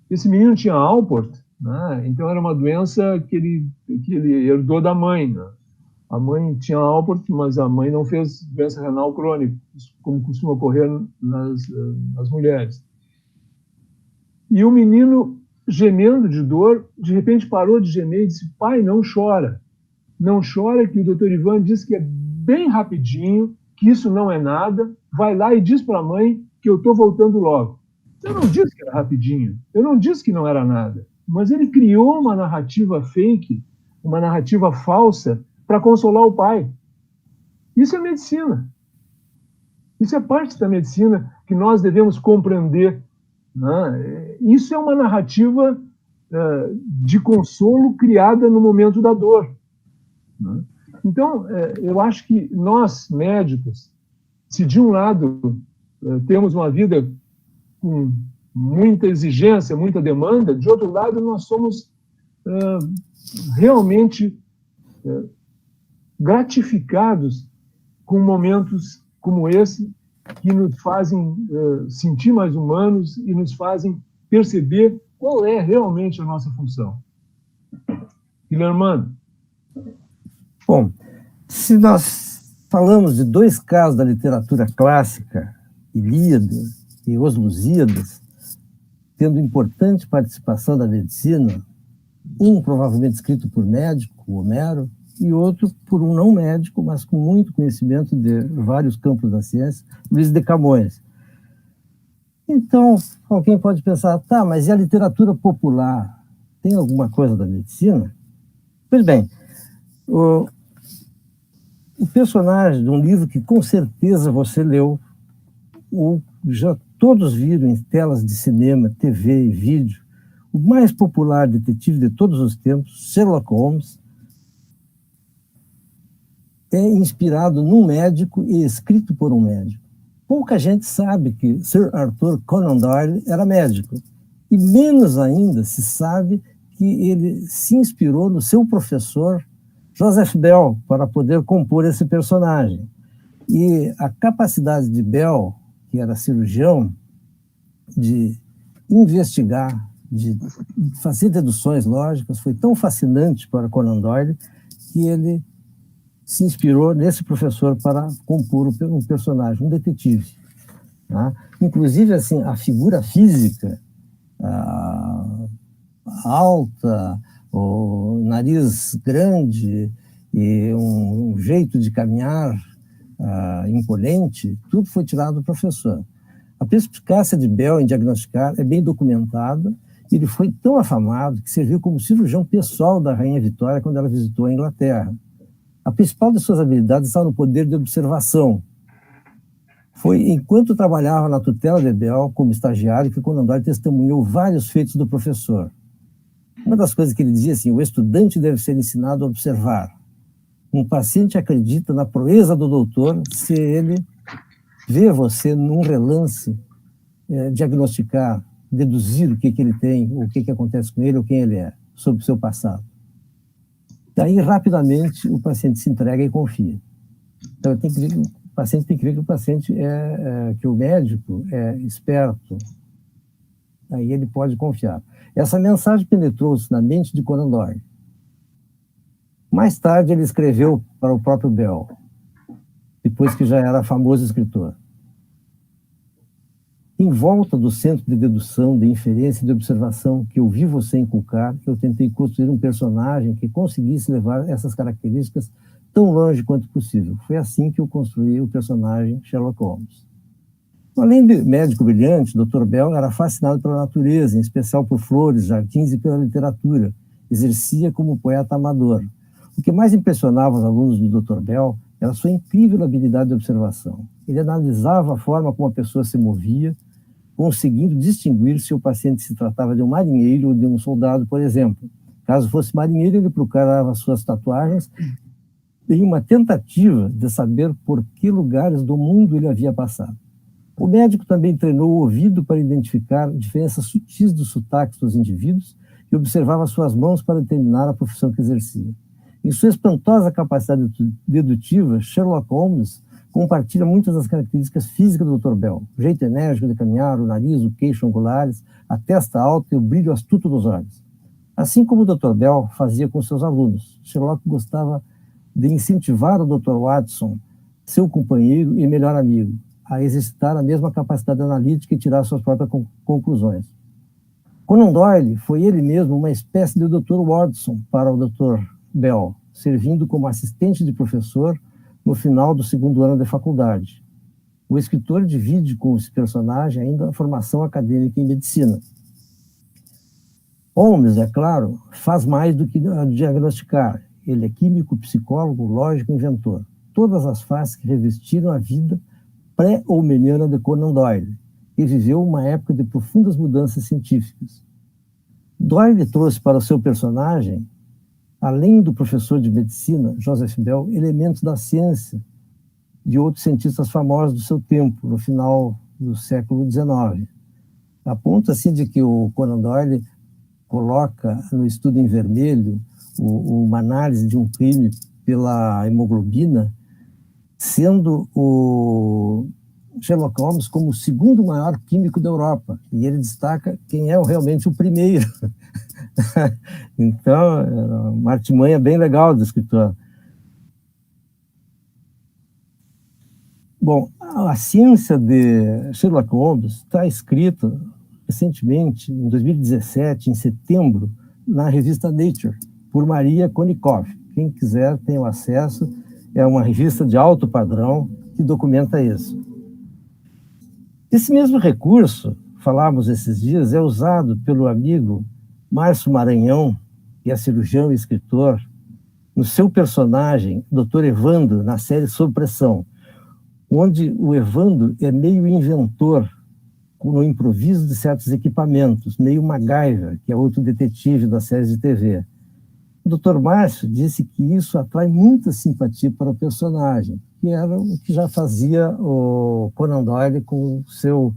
Esse menino tinha Alport, né? Então era uma doença que ele herdou da mãe, né? A mãe tinha Alport, mas a mãe não fez doença renal crônica, como costuma ocorrer nas mulheres. E o menino, gemendo de dor, de repente parou de gemer e disse: pai, não chora. Não chora, que o doutor Ivan disse que é bem rapidinho, que isso não é nada, vai lá e diz para a mãe que eu estou voltando logo. Eu não disse que era rapidinho, eu não disse que não era nada, mas ele criou uma narrativa fake, uma narrativa falsa, para consolar o pai. Isso é medicina. Isso é parte da medicina que nós devemos compreender, né? Isso é uma narrativa de consolo criada no momento da dor, né? Então, eu acho que nós, médicos, se de um lado temos uma vida com muita exigência, muita demanda, de outro lado nós somos realmente gratificados com momentos como esse, que nos fazem sentir mais humanos e nos fazem perceber qual é realmente a nossa função. Guilhermano. Bom, se nós falamos de dois casos da literatura clássica, Ilíada e Os Lusíadas, tendo importante participação da medicina, um provavelmente escrito por médico, Homero, e outro por um não médico, mas com muito conhecimento de vários campos da ciência, Luís de Camões. Então, alguém pode pensar, tá, mas e a literatura popular? Tem alguma coisa da medicina? Pois bem, o personagem de um livro que com certeza você leu, ou já todos viram em telas de cinema, TV e vídeo, o mais popular detetive de todos os tempos, Sherlock Holmes, é inspirado num médico e escrito por um médico. Pouca gente sabe que Sir Arthur Conan Doyle era médico, e menos ainda se sabe que ele se inspirou no seu professor Joseph Bell para poder compor esse personagem. E a capacidade de Bell, que era cirurgião, de investigar, de fazer deduções lógicas, foi tão fascinante para Conan Doyle que ele se inspirou nesse professor para compor um personagem, um detetive. Tá? Inclusive, assim, a figura física, alta, o nariz grande e um jeito de caminhar imponente, tudo foi tirado do professor. A perspicácia de Bell em diagnosticar é bem documentada. Ele foi tão afamado que serviu como cirurgião pessoal da Rainha Vitória quando ela visitou a Inglaterra. A principal de suas habilidades está no poder de observação. Foi enquanto trabalhava na tutela de Bell como estagiário que Conan Doyle testemunhou vários feitos do professor. Uma das coisas que ele dizia assim, o estudante deve ser ensinado a observar. Um paciente acredita na proeza do doutor se ele vê você num relance diagnosticar, deduzir o que ele tem, o que acontece com ele ou quem ele é, sobre o seu passado. Daí, rapidamente, o paciente se entrega e confia. Então, o paciente tem que ver que o paciente que o médico é esperto. Aí ele pode confiar. Essa mensagem penetrou-se na mente de Conan Doyle. Mais tarde, ele escreveu para o próprio Bell, depois que já era famoso escritor. Em volta do centro de dedução, de inferência e de observação que eu vi você inculcar, eu tentei construir um personagem que conseguisse levar essas características tão longe quanto possível. Foi assim que eu construí o personagem Sherlock Holmes. Além de médico brilhante, Dr. Bell era fascinado pela natureza, em especial por flores, jardins e pela literatura. Exercia como poeta amador. O que mais impressionava os alunos do Dr. Bell era a sua incrível habilidade de observação. Ele analisava a forma como a pessoa se movia, conseguindo distinguir se o paciente se tratava de um marinheiro ou de um soldado, por exemplo. Caso fosse marinheiro, ele procurava suas tatuagens em uma tentativa de saber por que lugares do mundo ele havia passado. O médico também treinou o ouvido para identificar diferenças sutis dos sotaques dos indivíduos e observava suas mãos para determinar a profissão que exercia. Em sua espantosa capacidade dedutiva, Sherlock Holmes compartilha muitas das características físicas do Dr. Bell. O jeito enérgico de caminhar, o nariz, o queixo angulares, a testa alta e o brilho astuto dos olhos. Assim como o Dr. Bell fazia com seus alunos, Sherlock gostava de incentivar o Dr. Watson, seu companheiro e melhor amigo, a exercitar a mesma capacidade analítica e tirar suas próprias conclusões. Conan Doyle foi ele mesmo uma espécie de Dr. Watson para o Dr. Bell, servindo como assistente de professor no final do segundo ano de faculdade. O escritor divide com esse personagem ainda a formação acadêmica em medicina. Holmes, é claro, faz mais do que diagnosticar. Ele é químico, psicólogo, lógico, inventor. Todas as faces que revestiram a vida pré-holmesiana de Conan Doyle, que viveu uma época de profundas mudanças científicas. Doyle trouxe para o seu personagem, além do professor de medicina, Joseph Bell, elementos da ciência de outros cientistas famosos do seu tempo, no final do século XIX. Aponta-se de que o Conan Doyle coloca no estudo em vermelho uma análise de um crime pela hemoglobina, sendo o Sherlock Holmes como o segundo maior químico da Europa. E ele destaca quem é realmente o primeiro. Então, uma artimanha bem legal do escritor. Bom, a ciência de Sherlock Holmes está escrita recentemente, em 2017, em setembro, na revista Nature, por Maria Konnikov. Quem quiser tem o acesso, é uma revista de alto padrão que documenta isso. Esse mesmo recurso, falávamos esses dias, é usado pelo amigo Márcio Maranhão, que é cirurgião e escritor, no seu personagem, Dr. Evandro, na série Sob Pressão, onde o Evandro é meio inventor, no improviso de certos equipamentos, meio MacGyver, que é outro detetive da série de TV. O Dr. Márcio disse que isso atrai muita simpatia para o personagem, que era o que já fazia o Conan Doyle com o seu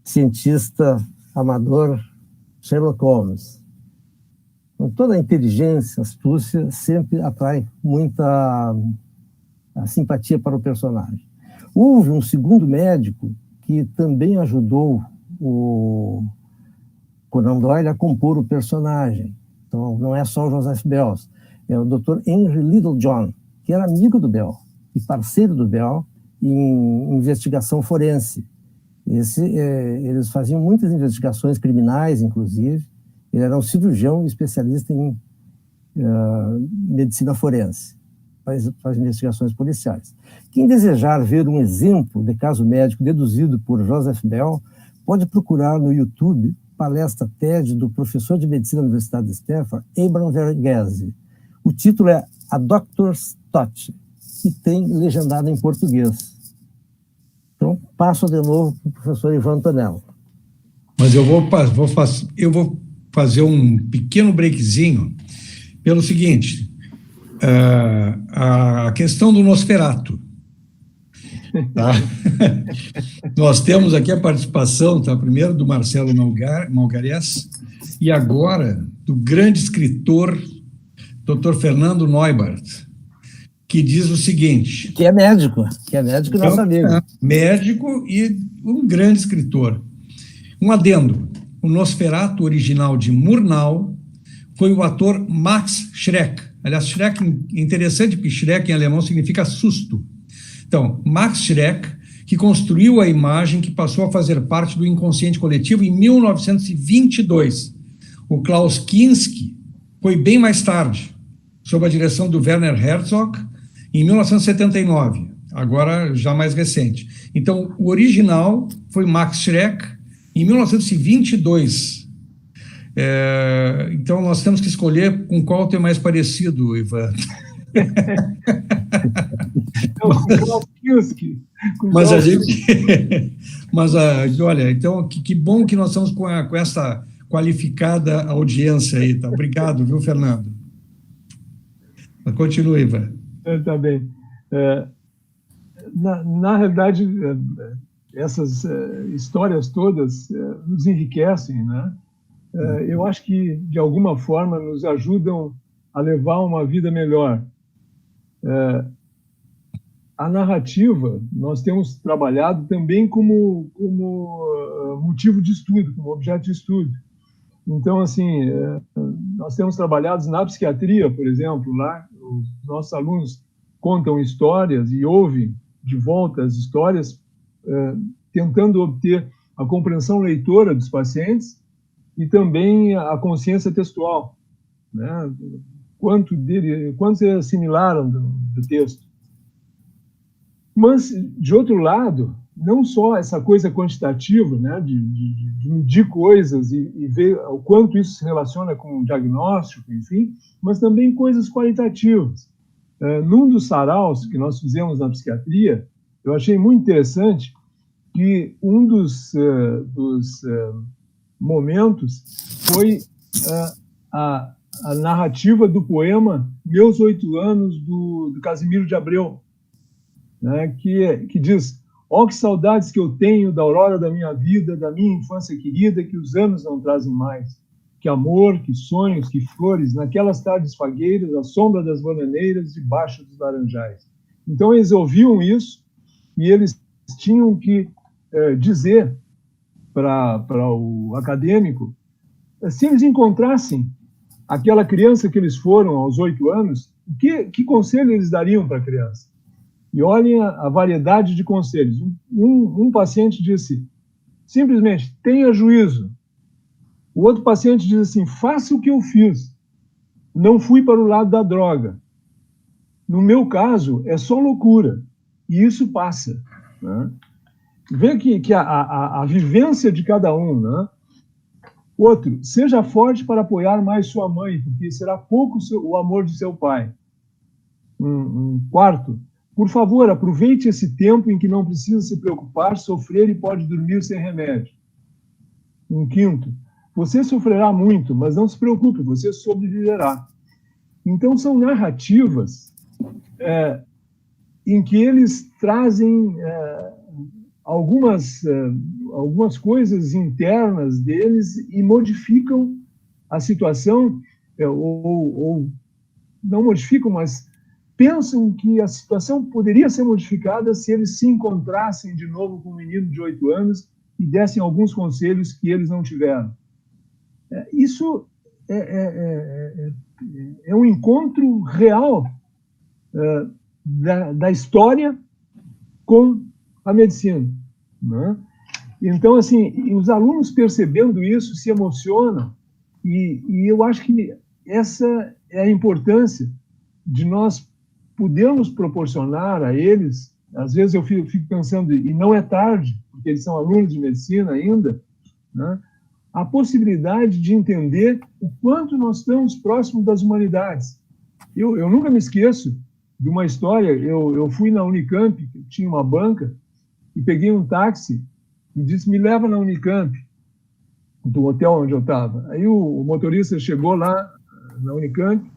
cientista amador Sherlock Holmes. Então, toda a inteligência, astúcia, sempre atrai muita simpatia para o personagem. Houve um segundo médico que também ajudou o Conan Doyle a compor o personagem. Então, não é só o Joseph Bell, é o Dr. Henry Littlejohn, que era amigo do Bell e parceiro do Bell em investigação forense. Eles faziam muitas investigações criminais, inclusive. Ele era um cirurgião especialista em medicina forense, faz investigações policiais. Quem desejar ver um exemplo de caso médico deduzido por Joseph Bell, pode procurar no YouTube palestra TED do professor de medicina da Universidade de Stanford, Abraham Verghese. O título é A Doctor's Touch, e tem legendado em português. Então, passo de novo para o professor Ivan Antonello. Mas eu vou fazer um pequeno breakzinho pelo seguinte, a questão do Nosferatu. Tá? Nós temos aqui a participação, tá, primeiro do Marcelo Malgarés e agora do grande escritor Dr. Fernando Neubart, que diz o seguinte... Que é médico nosso amigo. Médico e um grande escritor. Um adendo, o Nosferatu original de Murnau foi o ator Max Schreck. Aliás, Schreck é interessante porque Schreck em alemão significa susto. Então, Max Schreck, que construiu a imagem que passou a fazer parte do inconsciente coletivo em 1922. O Klaus Kinski foi bem mais tarde, sob a direção do Werner Herzog, em 1979, agora já mais recente. Então, o original foi Max Schreck, em 1922. Então, nós temos que escolher com qual tem mais parecido, Ivan. Olha, então, que bom que nós estamos com essa qualificada audiência aí, tá? Obrigado, viu, Fernando? Mas continue, Ivan. Tá bem. Na realidade, essas histórias todas nos enriquecem, né? Eu acho que, de alguma forma, nos ajudam a levar uma vida melhor. A narrativa, nós temos trabalhado também como motivo de estudo, como objeto de estudo. Então, assim, nós temos trabalhado na psiquiatria, por exemplo, lá os nossos alunos contam histórias e ouvem de volta as histórias, tentando obter a compreensão leitora dos pacientes e também a consciência textual, né? Quanto se assimilaram do texto. Mas, de outro lado, não só essa coisa quantitativa, né, de medir coisas e ver o quanto isso se relaciona com o diagnóstico, enfim, mas também coisas qualitativas. Num dos saraus que nós fizemos na psiquiatria, eu achei muito interessante que um dos momentos foi a narrativa do poema Meus 8 Anos, do Casimiro de Abreu, né, que diz: ó, que saudades que eu tenho da aurora da minha vida, da minha infância querida, que os anos não trazem mais. Que amor, que sonhos, que flores, naquelas tardes fagueiras, à sombra das bananeiras, debaixo dos laranjais. Então, eles ouviam isso e eles tinham que dizer para o acadêmico, se eles encontrassem aquela criança que eles foram aos 8 anos, que conselho eles dariam para a criança? E olhem a variedade de conselhos. Um paciente disse, simplesmente, tenha juízo. O outro paciente diz assim, faça o que eu fiz. Não fui para o lado da droga. No meu caso, é só loucura. E isso passa. Né? Vê que a vivência de cada um. Né? Outro, seja forte para apoiar mais sua mãe, porque será pouco o amor de seu pai. Quarto, por favor, aproveite esse tempo em que não precisa se preocupar, sofrer e pode dormir sem remédio. Quinto, você sofrerá muito, mas não se preocupe, você sobreviverá. Então, são narrativas em que eles trazem algumas coisas internas deles e modificam a situação, ou não modificam, mas pensam que a situação poderia ser modificada se eles se encontrassem de novo com um menino de 8 anos e dessem alguns conselhos que eles não tiveram. Isso é um encontro real da história com a medicina. Né? Então, assim, os alunos percebendo isso se emocionam e eu acho que essa é a importância de nós podermos proporcionar a eles, às vezes eu fico pensando, e não é tarde, porque eles são alunos de medicina ainda, né, a possibilidade de entender o quanto nós estamos próximos das humanidades. Eu nunca me esqueço de uma história, eu fui na Unicamp, tinha uma banca, e peguei um táxi e disse, me leva na Unicamp, do hotel onde eu estava. Aí o motorista chegou lá na Unicamp,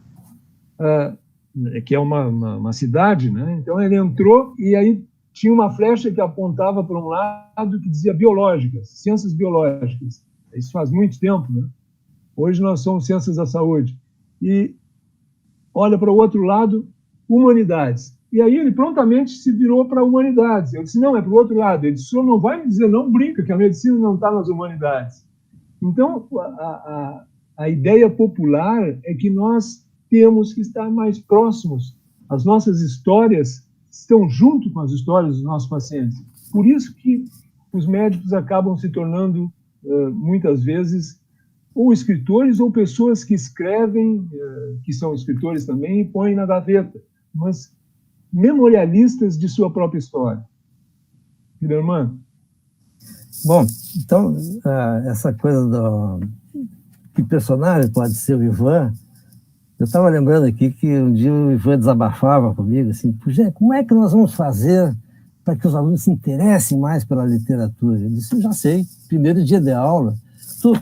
que é uma cidade, né? Então ele entrou e aí tinha uma flecha que apontava para um lado que dizia biológicas, ciências biológicas. Isso faz muito tempo, né? Hoje nós somos ciências da saúde. E olha para o outro lado, humanidades. E aí ele prontamente se virou para humanidades. Eu disse, não, é para o outro lado. Ele disse, o senhor não vai me dizer, não brinca, que a medicina não está nas humanidades. Então, a ideia popular é que nós temos que estar mais próximos. As nossas histórias estão junto com as histórias dos nossos pacientes. Por isso que os médicos acabam se tornando, muitas vezes, ou escritores ou pessoas que escrevem, que são escritores também, e põem na gaveta, mas memorialistas de sua própria história. Guilherme? Bom, então, essa coisa do que personagem pode ser o Ivan. Eu estava lembrando aqui que um dia o Ivan desabafava comigo, assim, como é que nós vamos fazer para que os alunos se interessem mais pela literatura? Eu disse, eu já sei, primeiro dia de aula, tu,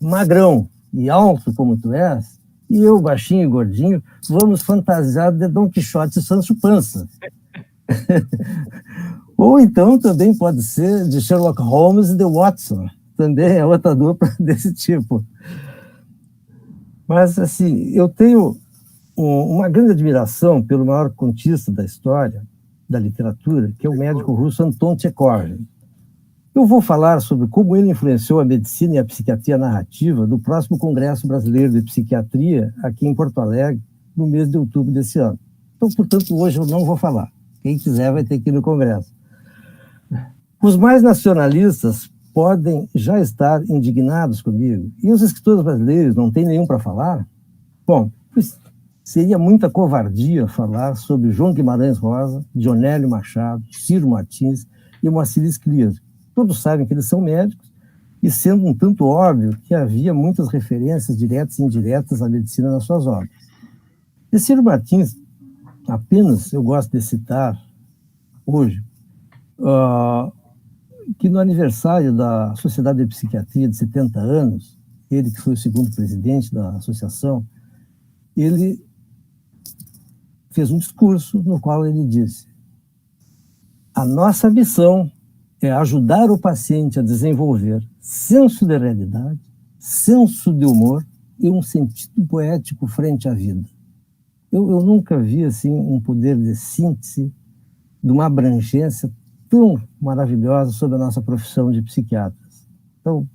magrão e alto como tu és, e eu, baixinho e gordinho, vamos fantasiar de Dom Quixote e Sancho Panza. Ou então também pode ser de Sherlock Holmes e de Watson, também é outra dupla desse tipo. Mas, assim, eu tenho uma grande admiração pelo maior contista da história, da literatura, que é o médico russo Anton Tchekov. Eu vou falar sobre como ele influenciou a medicina e a psiquiatria narrativa do próximo Congresso Brasileiro de Psiquiatria, aqui em Porto Alegre, no mês de outubro desse ano. Então, portanto, hoje eu não vou falar. Quem quiser vai ter que ir no Congresso. Os mais nacionalistas podem já estar indignados comigo. E os escritores brasileiros não têm nenhum para falar? Bom, seria muita covardia falar sobre João Guimarães Rosa, Dionélio Machado, Ciro Martins e Moacir Scliar. Todos sabem que eles são médicos, e sendo um tanto óbvio que havia muitas referências diretas e indiretas à medicina nas suas obras. E Ciro Martins, apenas eu gosto de citar hoje, que no aniversário da Sociedade de Psiquiatria de 70 anos, ele que foi o segundo presidente da associação, ele fez um discurso no qual ele disse: a nossa missão é ajudar o paciente a desenvolver senso de realidade, senso de humor e um sentido poético frente à vida. Eu nunca vi assim um poder de síntese, de uma abrangência tão maravilhosa sobre a nossa profissão de psiquiatras. Então,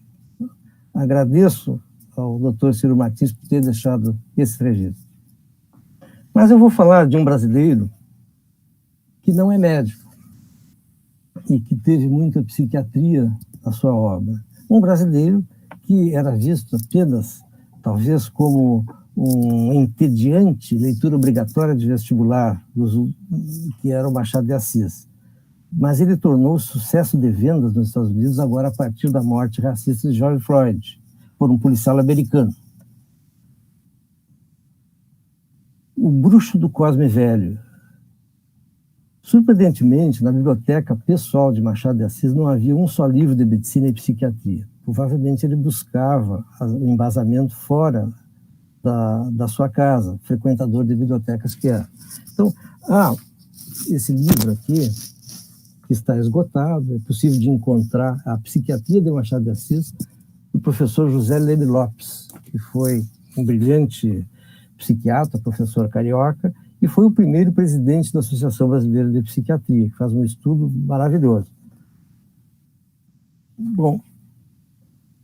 agradeço ao Dr. Ciro Martins por ter deixado esse registro. Mas eu vou falar de um brasileiro que não é médico e que teve muita psiquiatria na sua obra. Um brasileiro que era visto apenas, talvez, como um entediante leitura obrigatória de vestibular, que era o Machado de Assis. Mas ele tornou sucesso de vendas nos Estados Unidos agora a partir da morte racista de George Floyd, por um policial americano. O Bruxo do Cosme Velho. Surpreendentemente, na biblioteca pessoal de Machado de Assis não havia um só livro de medicina e psiquiatria. Provavelmente ele buscava o embasamento fora da sua casa, frequentador de bibliotecas que era. Então, esse livro aqui, que está esgotado, é possível de encontrar a Psiquiatria de Machado de Assis, do professor José Leme Lopes, que foi um brilhante psiquiatra, professor carioca, e foi o primeiro presidente da Associação Brasileira de Psiquiatria, que faz um estudo maravilhoso. Bom,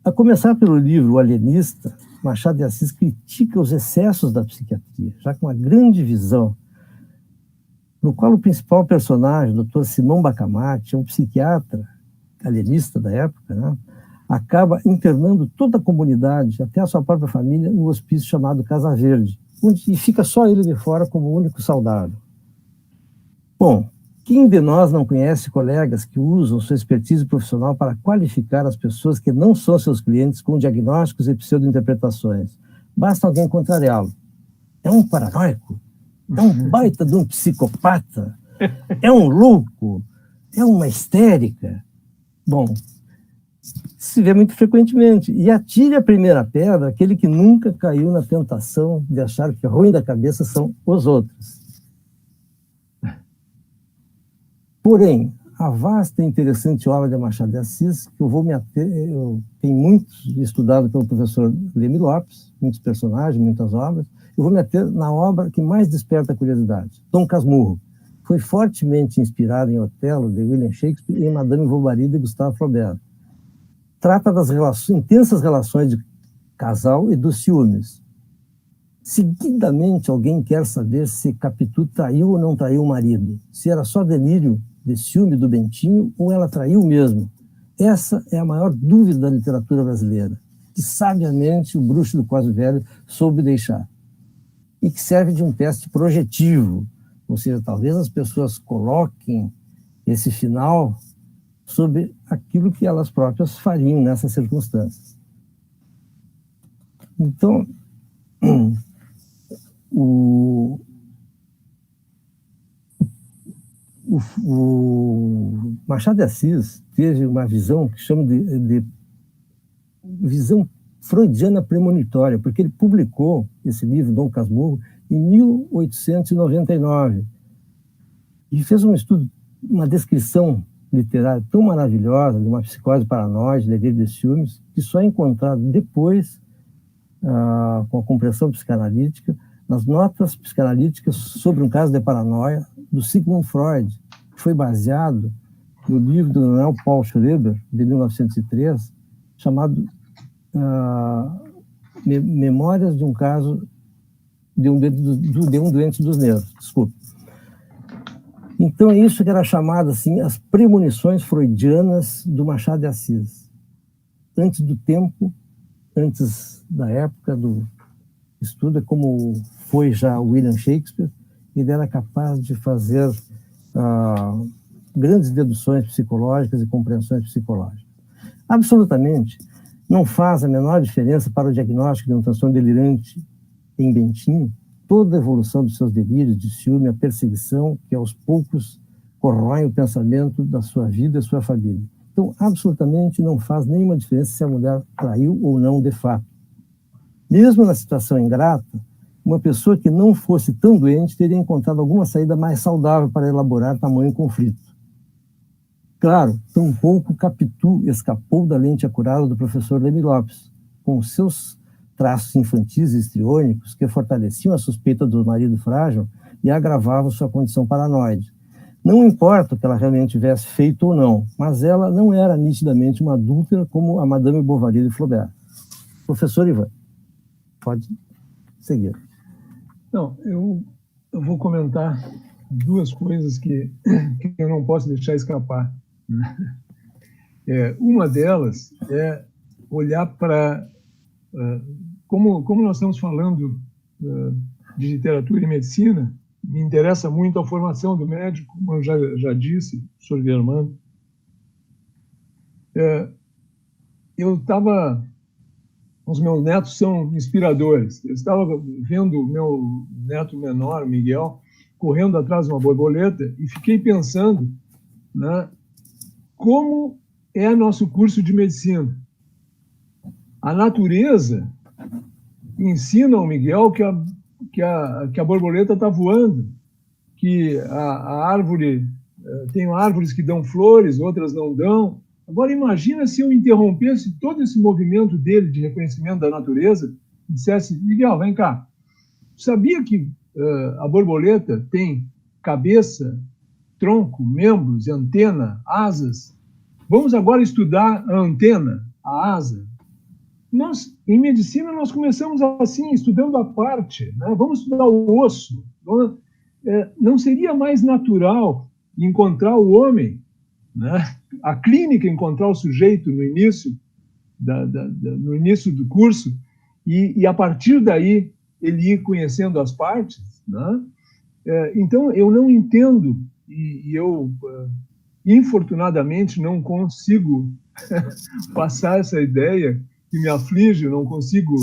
a começar pelo livro O Alienista, Machado de Assis critica os excessos da psiquiatria, já com uma grande visão, no qual o principal personagem, o Dr. Simão Bacamarte, um psiquiatra alienista da época, né, acaba internando toda a comunidade, até a sua própria família, no hospício chamado Casa Verde, e fica só ele de fora como o único saudável. Bom, quem de nós não conhece colegas que usam sua expertise profissional para qualificar as pessoas que não são seus clientes com diagnósticos e pseudointerpretações? Basta alguém contrariá-lo. É um paranoico? É um baita de um psicopata? É um louco? É uma histérica? Bom, se vê muito frequentemente. E atire a primeira pedra aquele que nunca caiu na tentação de achar que ruim da cabeça são os outros. Porém, a vasta e interessante obra de Machado de Assis, que eu tenho muito estudado pelo professor Leme Lopes, muitos personagens, muitas obras, eu vou me ater na obra que mais desperta a curiosidade, Dom Casmurro. Foi fortemente inspirado em Otelo, de William Shakespeare, e em Madame Bovary, de Gustave Flaubert. Trata das intensas relações de casal e dos ciúmes. Seguidamente, alguém quer saber se Capitu traiu ou não traiu o marido, se era só delírio de ciúme do Bentinho ou ela traiu mesmo. Essa é a maior dúvida da literatura brasileira, que sabiamente o Bruxo do Cosme Velho soube deixar, e que serve de um teste projetivo, ou seja, talvez as pessoas coloquem esse final sobre aquilo que elas próprias fariam nessas circunstâncias. Então, o Machado de Assis teve uma visão que chama de visão freudiana premonitória, porque ele publicou esse livro, Dom Casmurro, em 1899, e fez um estudo, uma descrição literária tão maravilhosa de uma psicose paranoide, delírio de ciúmes, que só é encontrado depois, com a compreensão psicanalítica, nas notas psicanalíticas sobre um caso de paranoia do Sigmund Freud, que foi baseado no livro do Daniel Paul Schreiber, de 1903, chamado Memórias de um caso de um doente dos nervos. Desculpe. Então, é isso que era chamado assim, as premonições freudianas do Machado de Assis. Antes do tempo, antes da época do estudo, é como foi já William Shakespeare, ele era capaz de fazer grandes deduções psicológicas e compreensões psicológicas. Absolutamente, não faz a menor diferença para o diagnóstico de um transtorno delirante em Bentinho toda a evolução dos seus delírios de ciúme, a perseguição que aos poucos corroem o pensamento da sua vida e da sua família. Então, absolutamente não faz nenhuma diferença se a mulher traiu ou não de fato. Mesmo na situação ingrata, uma pessoa que não fosse tão doente teria encontrado alguma saída mais saudável para elaborar tamanho conflito. Claro, tampouco Capitu escapou da lente acurada do professor Leme Lopes, com seus traços infantis e histriônicos que fortaleciam a suspeita do marido frágil e agravavam sua condição paranoide. Não importa o que ela realmente tivesse feito ou não, mas ela não era nitidamente uma adúltera como a Madame Bovary de Flaubert. Professor Ivan, pode seguir. Não, eu vou comentar duas coisas que eu não posso deixar escapar, né? Uma delas é olhar para... como nós estamos falando de literatura e medicina, me interessa muito a formação do médico, como eu já disse, professor Germano. Eu estava... Os meus netos são inspiradores. Eu estava vendo o meu neto menor, Miguel, correndo atrás de uma borboleta e fiquei pensando, né, como é nosso curso de medicina. A natureza ensina ao Miguel que a borboleta está voando, que a árvore... Tem árvores que dão flores, outras não dão. Agora, imagina se eu interrompesse todo esse movimento dele de reconhecimento da natureza e dissesse: Miguel, vem cá, sabia que a borboleta tem cabeça, tronco, membros, antena, asas? Vamos agora estudar a antena, a asa. Em medicina, nós começamos assim, estudando a parte, né? Vamos estudar o osso. Não seria mais natural encontrar o homem, né? A clínica encontrar o sujeito no início, no início do curso e a partir daí ele ir conhecendo as partes, né? Então, eu não entendo e eu, infortunadamente, não consigo passar essa ideia que me aflige, eu não consigo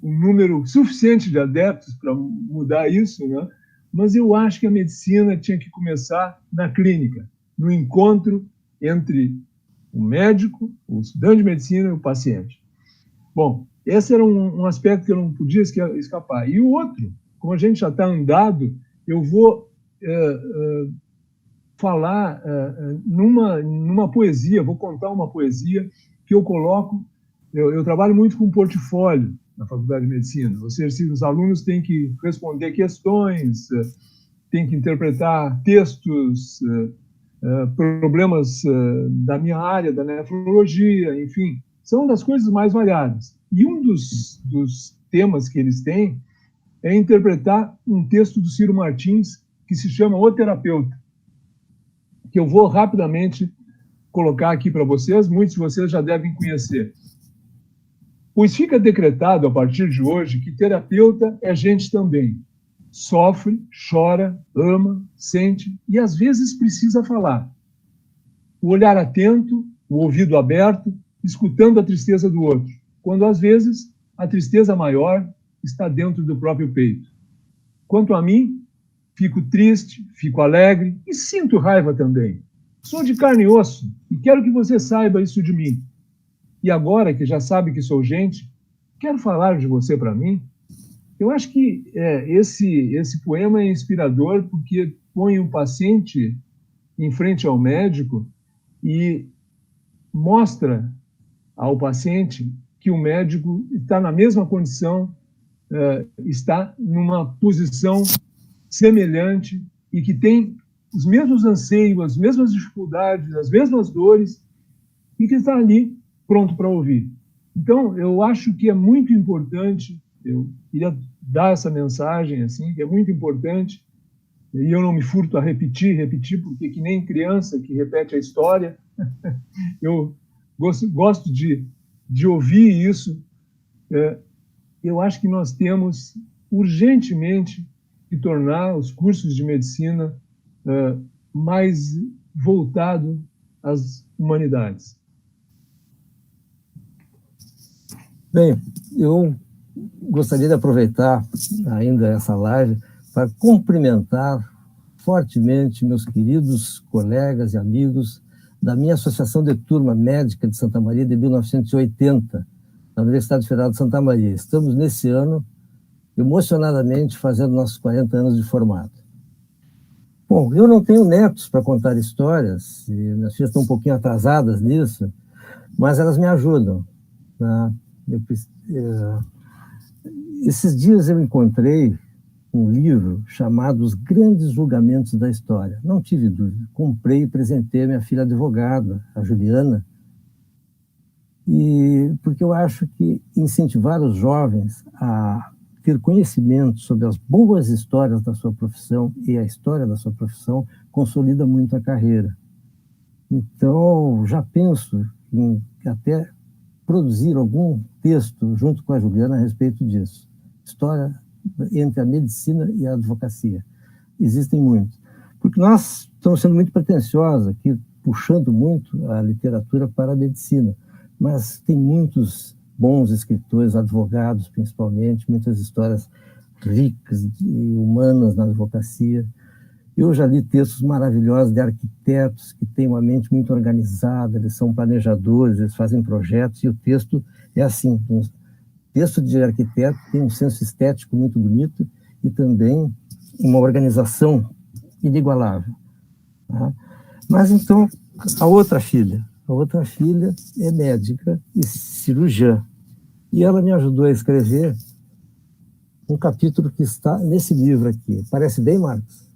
um número suficiente de adeptos para mudar isso, né? Mas eu acho que a medicina tinha que começar na clínica, no encontro entre o médico, o estudante de medicina e o paciente. Bom, esse era um aspecto que eu não podia escapar. E o outro, como a gente já está andado, eu vou falar numa poesia, vou contar uma poesia que eu coloco. Eu trabalho muito com portfólio na Faculdade de Medicina, ou seja, se os alunos têm que responder questões, têm que interpretar textos, problemas da minha área, da nefrologia, enfim, são das coisas mais variadas. E um dos temas que eles têm é interpretar um texto do Ciro Martins que se chama O Terapeuta, que eu vou rapidamente colocar aqui para vocês, muitos de vocês já devem conhecer. Pois fica decretado, a partir de hoje, que terapeuta é gente também. Sofre, chora, ama, sente e, às vezes, precisa falar. O olhar atento, o ouvido aberto, escutando a tristeza do outro, quando, às vezes, a tristeza maior está dentro do próprio peito. Quanto a mim, fico triste, fico alegre e sinto raiva também. Sou de carne e osso e quero que você saiba isso de mim. E agora que já sabe que sou gente, quero falar de você para mim. Eu acho que esse poema é inspirador porque põe o paciente em frente ao médico e mostra ao paciente que o médico está na mesma condição, está numa posição semelhante e que tem os mesmos anseios, as mesmas dificuldades, as mesmas dores e que está ali pronto para ouvir. Então, eu acho que é muito importante, eu queria dar essa mensagem, assim, que é muito importante, e eu não me furto a repetir, porque que nem criança que repete a história, eu gosto de ouvir isso. Eu acho que nós temos urgentemente que tornar os cursos de medicina mais voltados às humanidades. Bem, eu gostaria de aproveitar ainda essa live para cumprimentar fortemente meus queridos colegas e amigos da minha Associação de Turma Médica de Santa Maria de 1980, na Universidade Federal de Santa Maria. Estamos, nesse ano, emocionadamente fazendo nossos 40 anos de formado. Bom, eu não tenho netos para contar histórias, e minhas filhas estão um pouquinho atrasadas nisso, mas elas me ajudam, né? Esses dias eu encontrei um livro chamado Os Grandes Julgamentos da História. Não tive dúvida. Comprei e presentei a minha filha advogada, a Juliana, porque eu acho que incentivar os jovens a ter conhecimento sobre as boas histórias da sua profissão e a história da sua profissão consolida muito a carreira. Então, já penso em até produzir algum texto junto com a Juliana a respeito disso. História entre a medicina e a advocacia. Existem muitos. Porque nós estamos sendo muito pretensiosos aqui, puxando muito a literatura para a medicina, mas tem muitos bons escritores, advogados principalmente, muitas histórias ricas e humanas na advocacia. Eu já li textos maravilhosos de arquitetos que têm uma mente muito organizada, eles são planejadores, eles fazem projetos, e o texto é assim, um texto de arquiteto tem um senso estético muito bonito e também uma organização inigualável. Tá? Mas então, a outra filha é médica e cirurgiã, e ela me ajudou a escrever um capítulo que está nesse livro aqui. Parece bem, Marcos?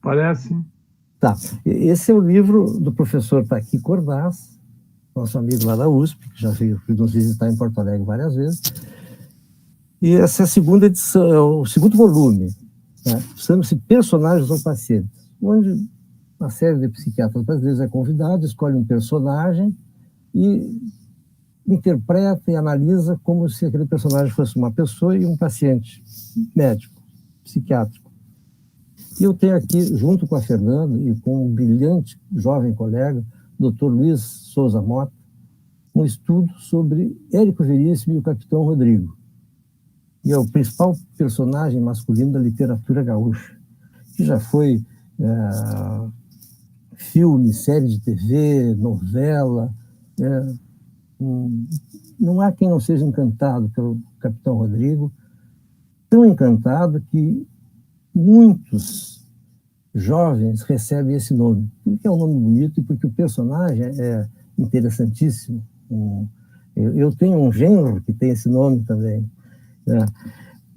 Parece. Tá. Esse é o livro do professor Taqui Cordaz, nosso amigo lá da USP, que já veio nos visitar em Porto Alegre várias vezes. E essa é a segunda edição, é o segundo volume, né? Chama-se Personagens ou Pacientes, onde uma série de psiquiatras brasileiros é convidado, escolhe um personagem e interpreta e analisa como se aquele personagem fosse uma pessoa e um paciente médico, psiquiátrico. E eu tenho aqui, junto com a Fernanda e com um brilhante jovem colega, Dr. Luiz Souza Mota, um estudo sobre Érico Veríssimo e o Capitão Rodrigo. E é o principal personagem masculino da literatura gaúcha, que já foi filme, série de TV, novela. Não há quem não seja encantado pelo Capitão Rodrigo, tão encantado que muitos jovens recebem esse nome, porque é um nome bonito e porque o personagem é interessantíssimo. Eu tenho um genro que tem esse nome também, né?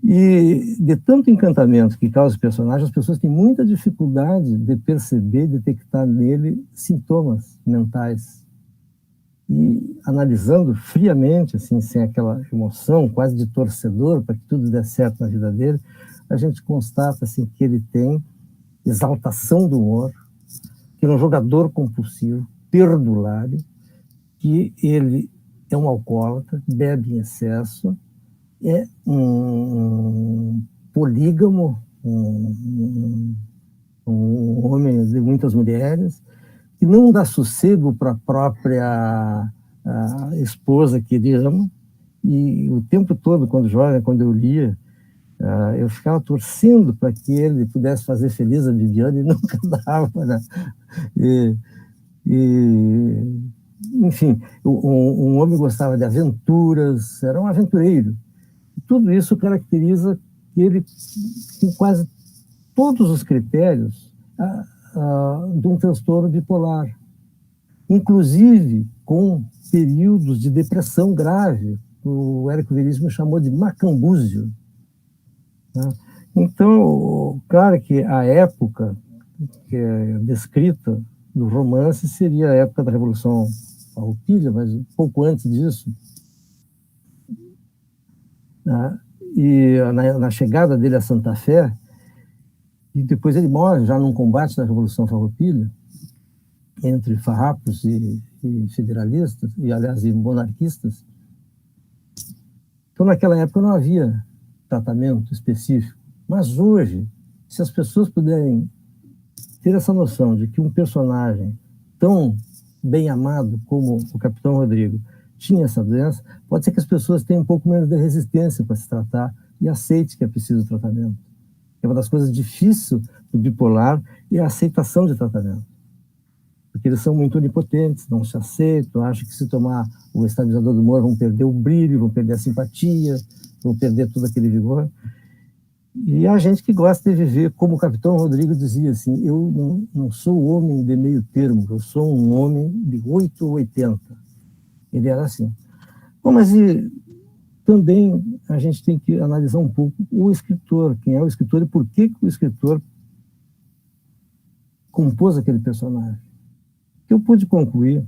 E de tanto encantamento que causa o personagem, as pessoas têm muita dificuldade de perceber, detectar nele sintomas mentais. E analisando friamente, assim, sem aquela emoção quase de torcedor para que tudo dê certo na vida dele, a gente constata assim, que ele tem exaltação do humor, que ele é um jogador compulsivo, perdulário, que ele é um alcoólatra, bebe em excesso, é um polígamo, um homem de muitas mulheres, que não dá sossego para a própria esposa que ele ama, e o tempo todo, quando jovem, quando eu lia, eu ficava torcendo para que ele pudesse fazer feliz a Viviane e nunca dava, né? Enfim, um homem gostava de aventuras, era um aventureiro. Tudo isso caracteriza ele, com quase todos os critérios, de um transtorno bipolar, inclusive com períodos de depressão grave. O Érico Veríssimo chamou de macambúzio. Então, claro que a época que é descrita no romance seria a época da Revolução Farroupilha, mas um pouco antes disso. E na chegada dele a Santa Fé, e depois ele morre já num combate da Revolução Farroupilha, entre farrapos e federalistas, e aliás, e monarquistas. Então, naquela época não havia tratamento específico. Mas hoje, se as pessoas puderem ter essa noção de que um personagem tão bem amado como o Capitão Rodrigo tinha essa doença, pode ser que as pessoas tenham um pouco menos de resistência para se tratar e aceite que é preciso tratamento. É uma das coisas difíceis do bipolar é a aceitação de tratamento. Porque eles são muito onipotentes, não se aceitam, acham que se tomar o estabilizador do humor vão perder o brilho, vão perder a simpatia, vão perder todo aquele vigor. E a gente que gosta de viver, como o Capitão Rodrigo dizia assim, eu não sou homem de meio termo, eu sou um homem de 8 ou 80. Ele era assim. Bom, mas também a gente tem que analisar um pouco o escritor, quem é o escritor e por que o escritor compôs aquele personagem. O que eu pude concluir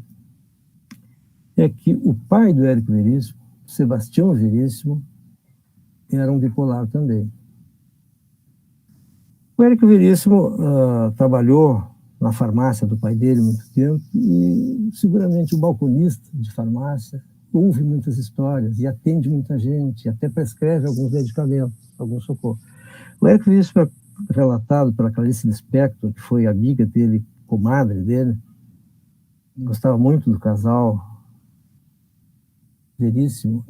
é que o pai do Érico Veríssimo, Sebastião Veríssimo, era um bipolar também. O Érico Veríssimo trabalhou na farmácia do pai dele muito tempo e seguramente o balconista de farmácia ouve muitas histórias e atende muita gente, até prescreve alguns medicamentos, algum socorro. O Érico Veríssimo é relatado pela Clarice Lispector, que foi amiga dele, comadre dele, gostava muito do casal Veríssimo,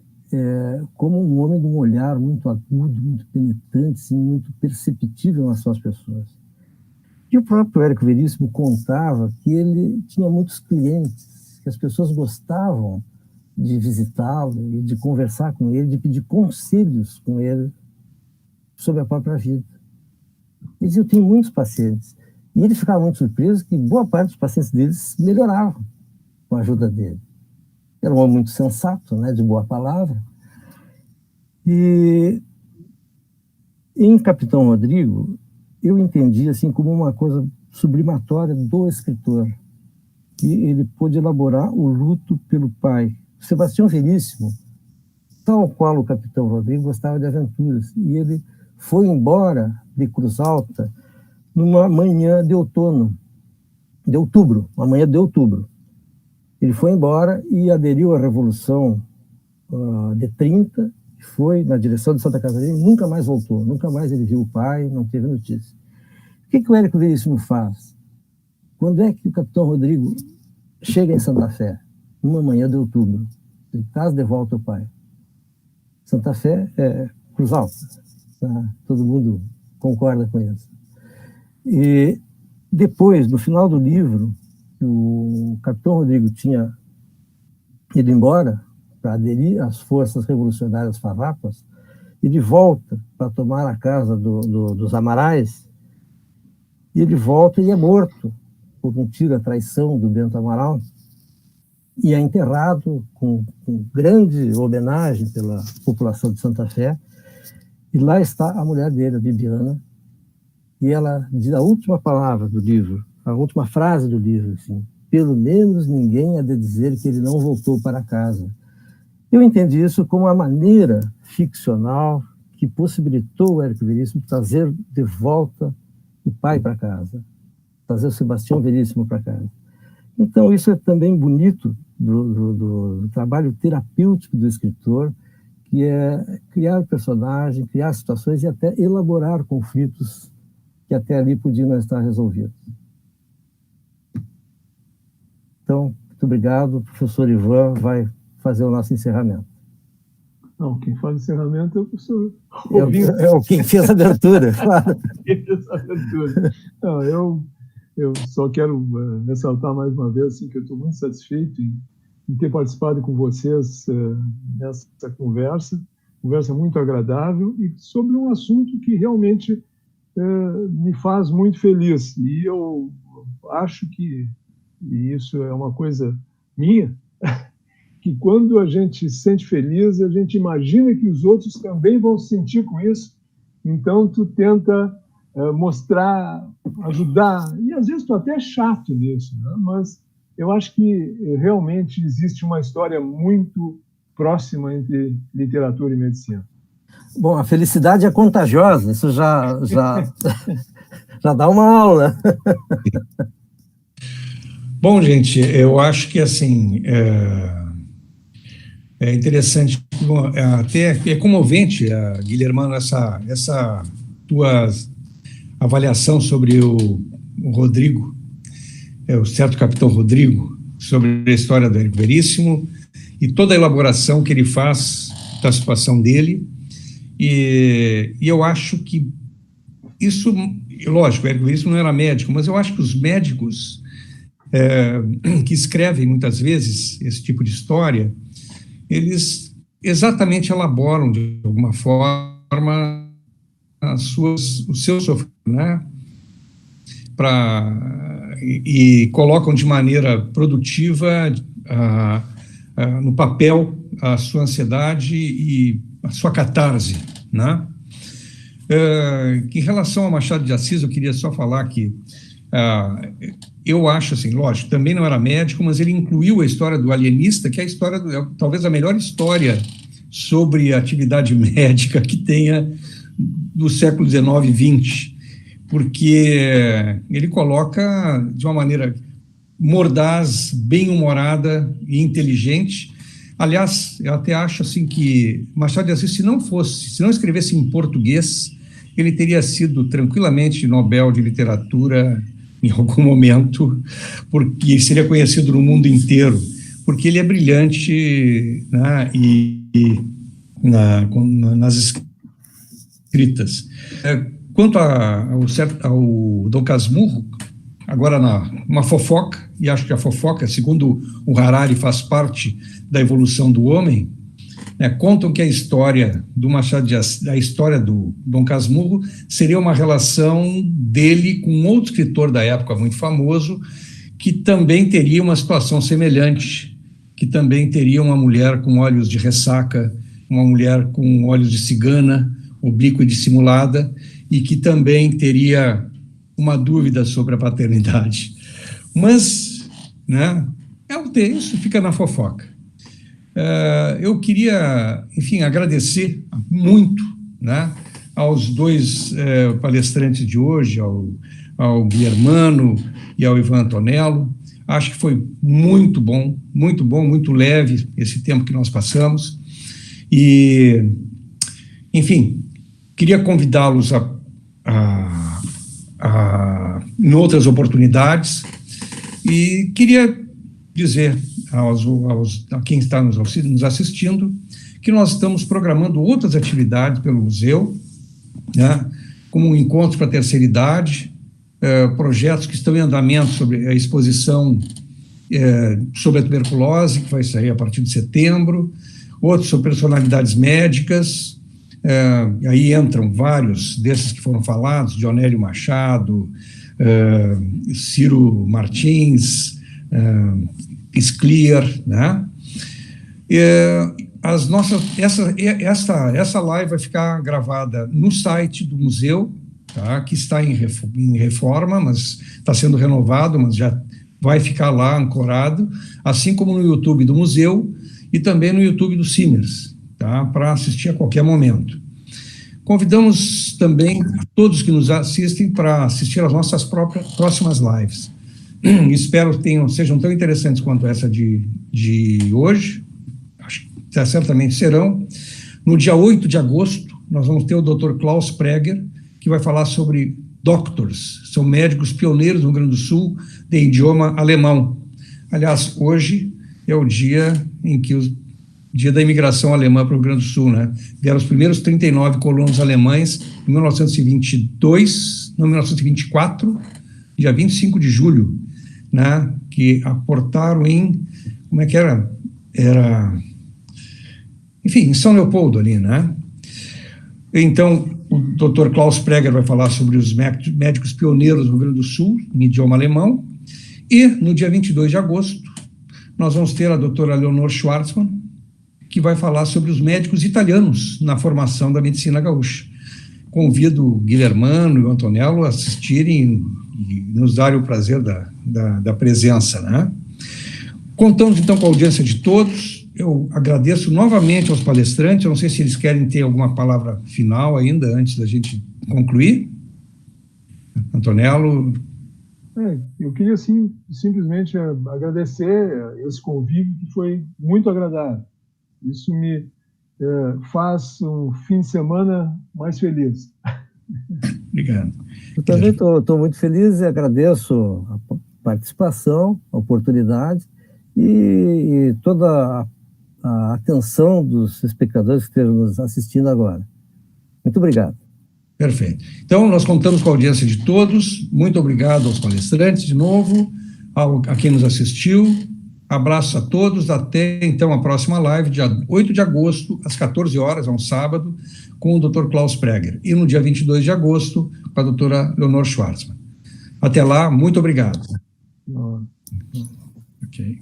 como um homem de um olhar muito agudo, muito penetrante, sim, muito perceptível nas suas pessoas. E o próprio Érico Veríssimo contava que ele tinha muitos clientes, que as pessoas gostavam de visitá-lo e de conversar com ele, de pedir conselhos com ele sobre a própria vida. Ele dizia, eu tenho muitos pacientes. E ele ficava muito surpreso que boa parte dos pacientes deles melhoravam com a ajuda dele. Era um homem muito sensato, né, de boa palavra. E em Capitão Rodrigo, eu entendi assim como uma coisa sublimatória do escritor, que ele pôde elaborar o luto pelo pai. Sebastião Veríssimo, tal qual o Capitão Rodrigo, gostava de aventuras, e ele foi embora de Cruz Alta numa manhã de outubro, uma manhã de outubro. Ele foi embora e aderiu à Revolução de 30, foi na direção de Santa Catarina e nunca mais voltou, nunca mais ele viu o pai, não teve notícia. O que o Érico Veríssimo faz? Quando é que o Capitão Rodrigo chega em Santa Fé? Numa manhã de outubro. Ele traz de volta o pai. Santa Fé é Cruz Alta. Tá? Todo mundo concorda com isso. E depois, no final do livro, o Capitão Rodrigo tinha ido embora para aderir às forças revolucionárias farrapas, e ele volta para tomar a casa dos Amarais, e ele volta e é morto por um tiro à traição do Bento Amaral, e é enterrado com grande homenagem pela população de Santa Fé, e lá está a mulher dele, a Bibiana, e ela diz a última palavra do livro, a última frase do livro, assim, pelo menos ninguém há de dizer que ele não voltou para casa. Eu entendi isso como uma maneira ficcional que possibilitou o Érico Veríssimo trazer de volta o pai para casa, trazer o Sebastião Veríssimo para casa. Então, isso é também bonito do trabalho terapêutico do escritor, que é criar personagem, criar situações e até elaborar conflitos que até ali podiam não estar resolvidos. Então, muito obrigado. O professor Ivan vai fazer o nosso encerramento. Não, quem faz encerramento é o professor. Quem fez a abertura, claro. Quem fez a abertura. Não, eu só quero ressaltar mais uma vez assim, que eu estou muito satisfeito em ter participado com vocês nessa conversa muito agradável e sobre um assunto que realmente me faz muito feliz. E eu acho que, e isso é uma coisa minha, que quando a gente se sente feliz, a gente imagina que os outros também vão se sentir com isso, então tu tenta mostrar, ajudar, e às vezes tu até é chato nisso, né? Mas eu acho que realmente existe uma história muito próxima entre literatura e medicina. Bom, a felicidade é contagiosa, isso já dá uma aula. Bom, gente, eu acho que assim é interessante, até é comovente, Guilhermano, essa tua avaliação sobre o Rodrigo, o certo Capitão Rodrigo, sobre a história do Érico Veríssimo e toda a elaboração que ele faz da situação dele. E eu acho que isso, lógico, o Érico Veríssimo não era médico, mas eu acho que os médicos que escrevem muitas vezes esse tipo de história, eles exatamente elaboram de alguma forma o seu sofrimento, né? E colocam de maneira produtiva no papel a sua ansiedade e a sua catarse, né? Em relação ao Machado de Assis, eu queria só falar que eu acho assim, lógico, também não era médico, mas ele incluiu a história do alienista, que é a história, talvez a melhor história sobre a atividade médica que tenha do século XIX e XX, porque ele coloca de uma maneira mordaz, bem-humorada e inteligente. Aliás, eu até acho assim que Machado de Assis, se não escrevesse em português, ele teria sido tranquilamente Nobel de Literatura em algum momento, porque seria conhecido no mundo inteiro, porque ele é brilhante, né, nas escritas. Quanto ao Dom Casmurro, agora uma fofoca, e acho que a fofoca, segundo o Harari, faz parte da evolução do homem, né, contam que a história do Machado de Assis, a história do Dom Casmurro, seria uma relação dele com outro escritor da época muito famoso, que também teria uma situação semelhante, que também teria uma mulher com olhos de ressaca, uma mulher com olhos de cigana, oblíqua e dissimulada, e que também teria uma dúvida sobre a paternidade. Mas, né, isso fica na fofoca. Eu queria, enfim, agradecer muito, né, aos dois palestrantes de hoje, ao Guilhermano e ao Ivan Antonello. Acho que foi muito bom, muito leve esse tempo que nós passamos. E, enfim, queria convidá-los em outras oportunidades, e queria dizer a quem está nos assistindo que nós estamos programando outras atividades pelo museu, né, como um encontro para a terceira idade, projetos que estão em andamento sobre a exposição sobre a tuberculose, que vai sair a partir de setembro, outros sobre personalidades médicas. Aí entram vários desses que foram falados, Dionélio Machado, Ciro Martins, Scliar, né? Essa live vai ficar gravada no site do museu, tá? Que está em reforma, mas está sendo renovado, mas já vai ficar lá ancorado, assim como no YouTube do museu e também no YouTube do Simers, tá? Para assistir a qualquer momento. Convidamos também todos que nos assistem para assistir às nossas próximas lives. Espero que sejam tão interessantes quanto essa de hoje, acho que certamente serão. No dia 8 de agosto, nós vamos ter o Dr. Klaus Preger, que vai falar sobre doctors, são médicos pioneiros no Rio Grande do Sul de idioma alemão. Aliás, hoje é o dia dia da imigração alemã para o Rio Grande do Sul, né? Vieram os primeiros 39 colonos alemães em 1924, dia 25 de julho, né? Que aportaram como é que era? Enfim, em São Leopoldo ali, né? Então, o Dr. Klaus Preger vai falar sobre os médicos pioneiros no Rio Grande do Sul, em idioma alemão, e no dia 22 de agosto, nós vamos ter a doutora Leonor Schwartzmann, que vai falar sobre os médicos italianos na formação da medicina gaúcha. Convido o Guilhermano e o Antonello a assistirem e nos darem o prazer da presença, né? Contamos, então, com a audiência de todos. Eu agradeço novamente aos palestrantes. Eu não sei se eles querem ter alguma palavra final ainda, antes da gente concluir. Antonello? Eu queria, simplesmente agradecer esse convite, que foi muito agradável. Isso me faz um fim de semana mais feliz. Obrigado. Eu também estou muito feliz e agradeço a participação, a oportunidade e toda a atenção dos espectadores que estejam nos assistindo agora. Muito obrigado. Perfeito. Então, nós contamos com a audiência de todos. Muito obrigado aos palestrantes, de novo, a quem nos assistiu. Abraço a todos. Até, então, a próxima live, dia 8 de agosto, às 14 horas, é um sábado, com o Dr. Klaus Preger. E no dia 22 de agosto, com a doutora Leonor Schwartzmann. Até lá, muito obrigado. Não. Ok.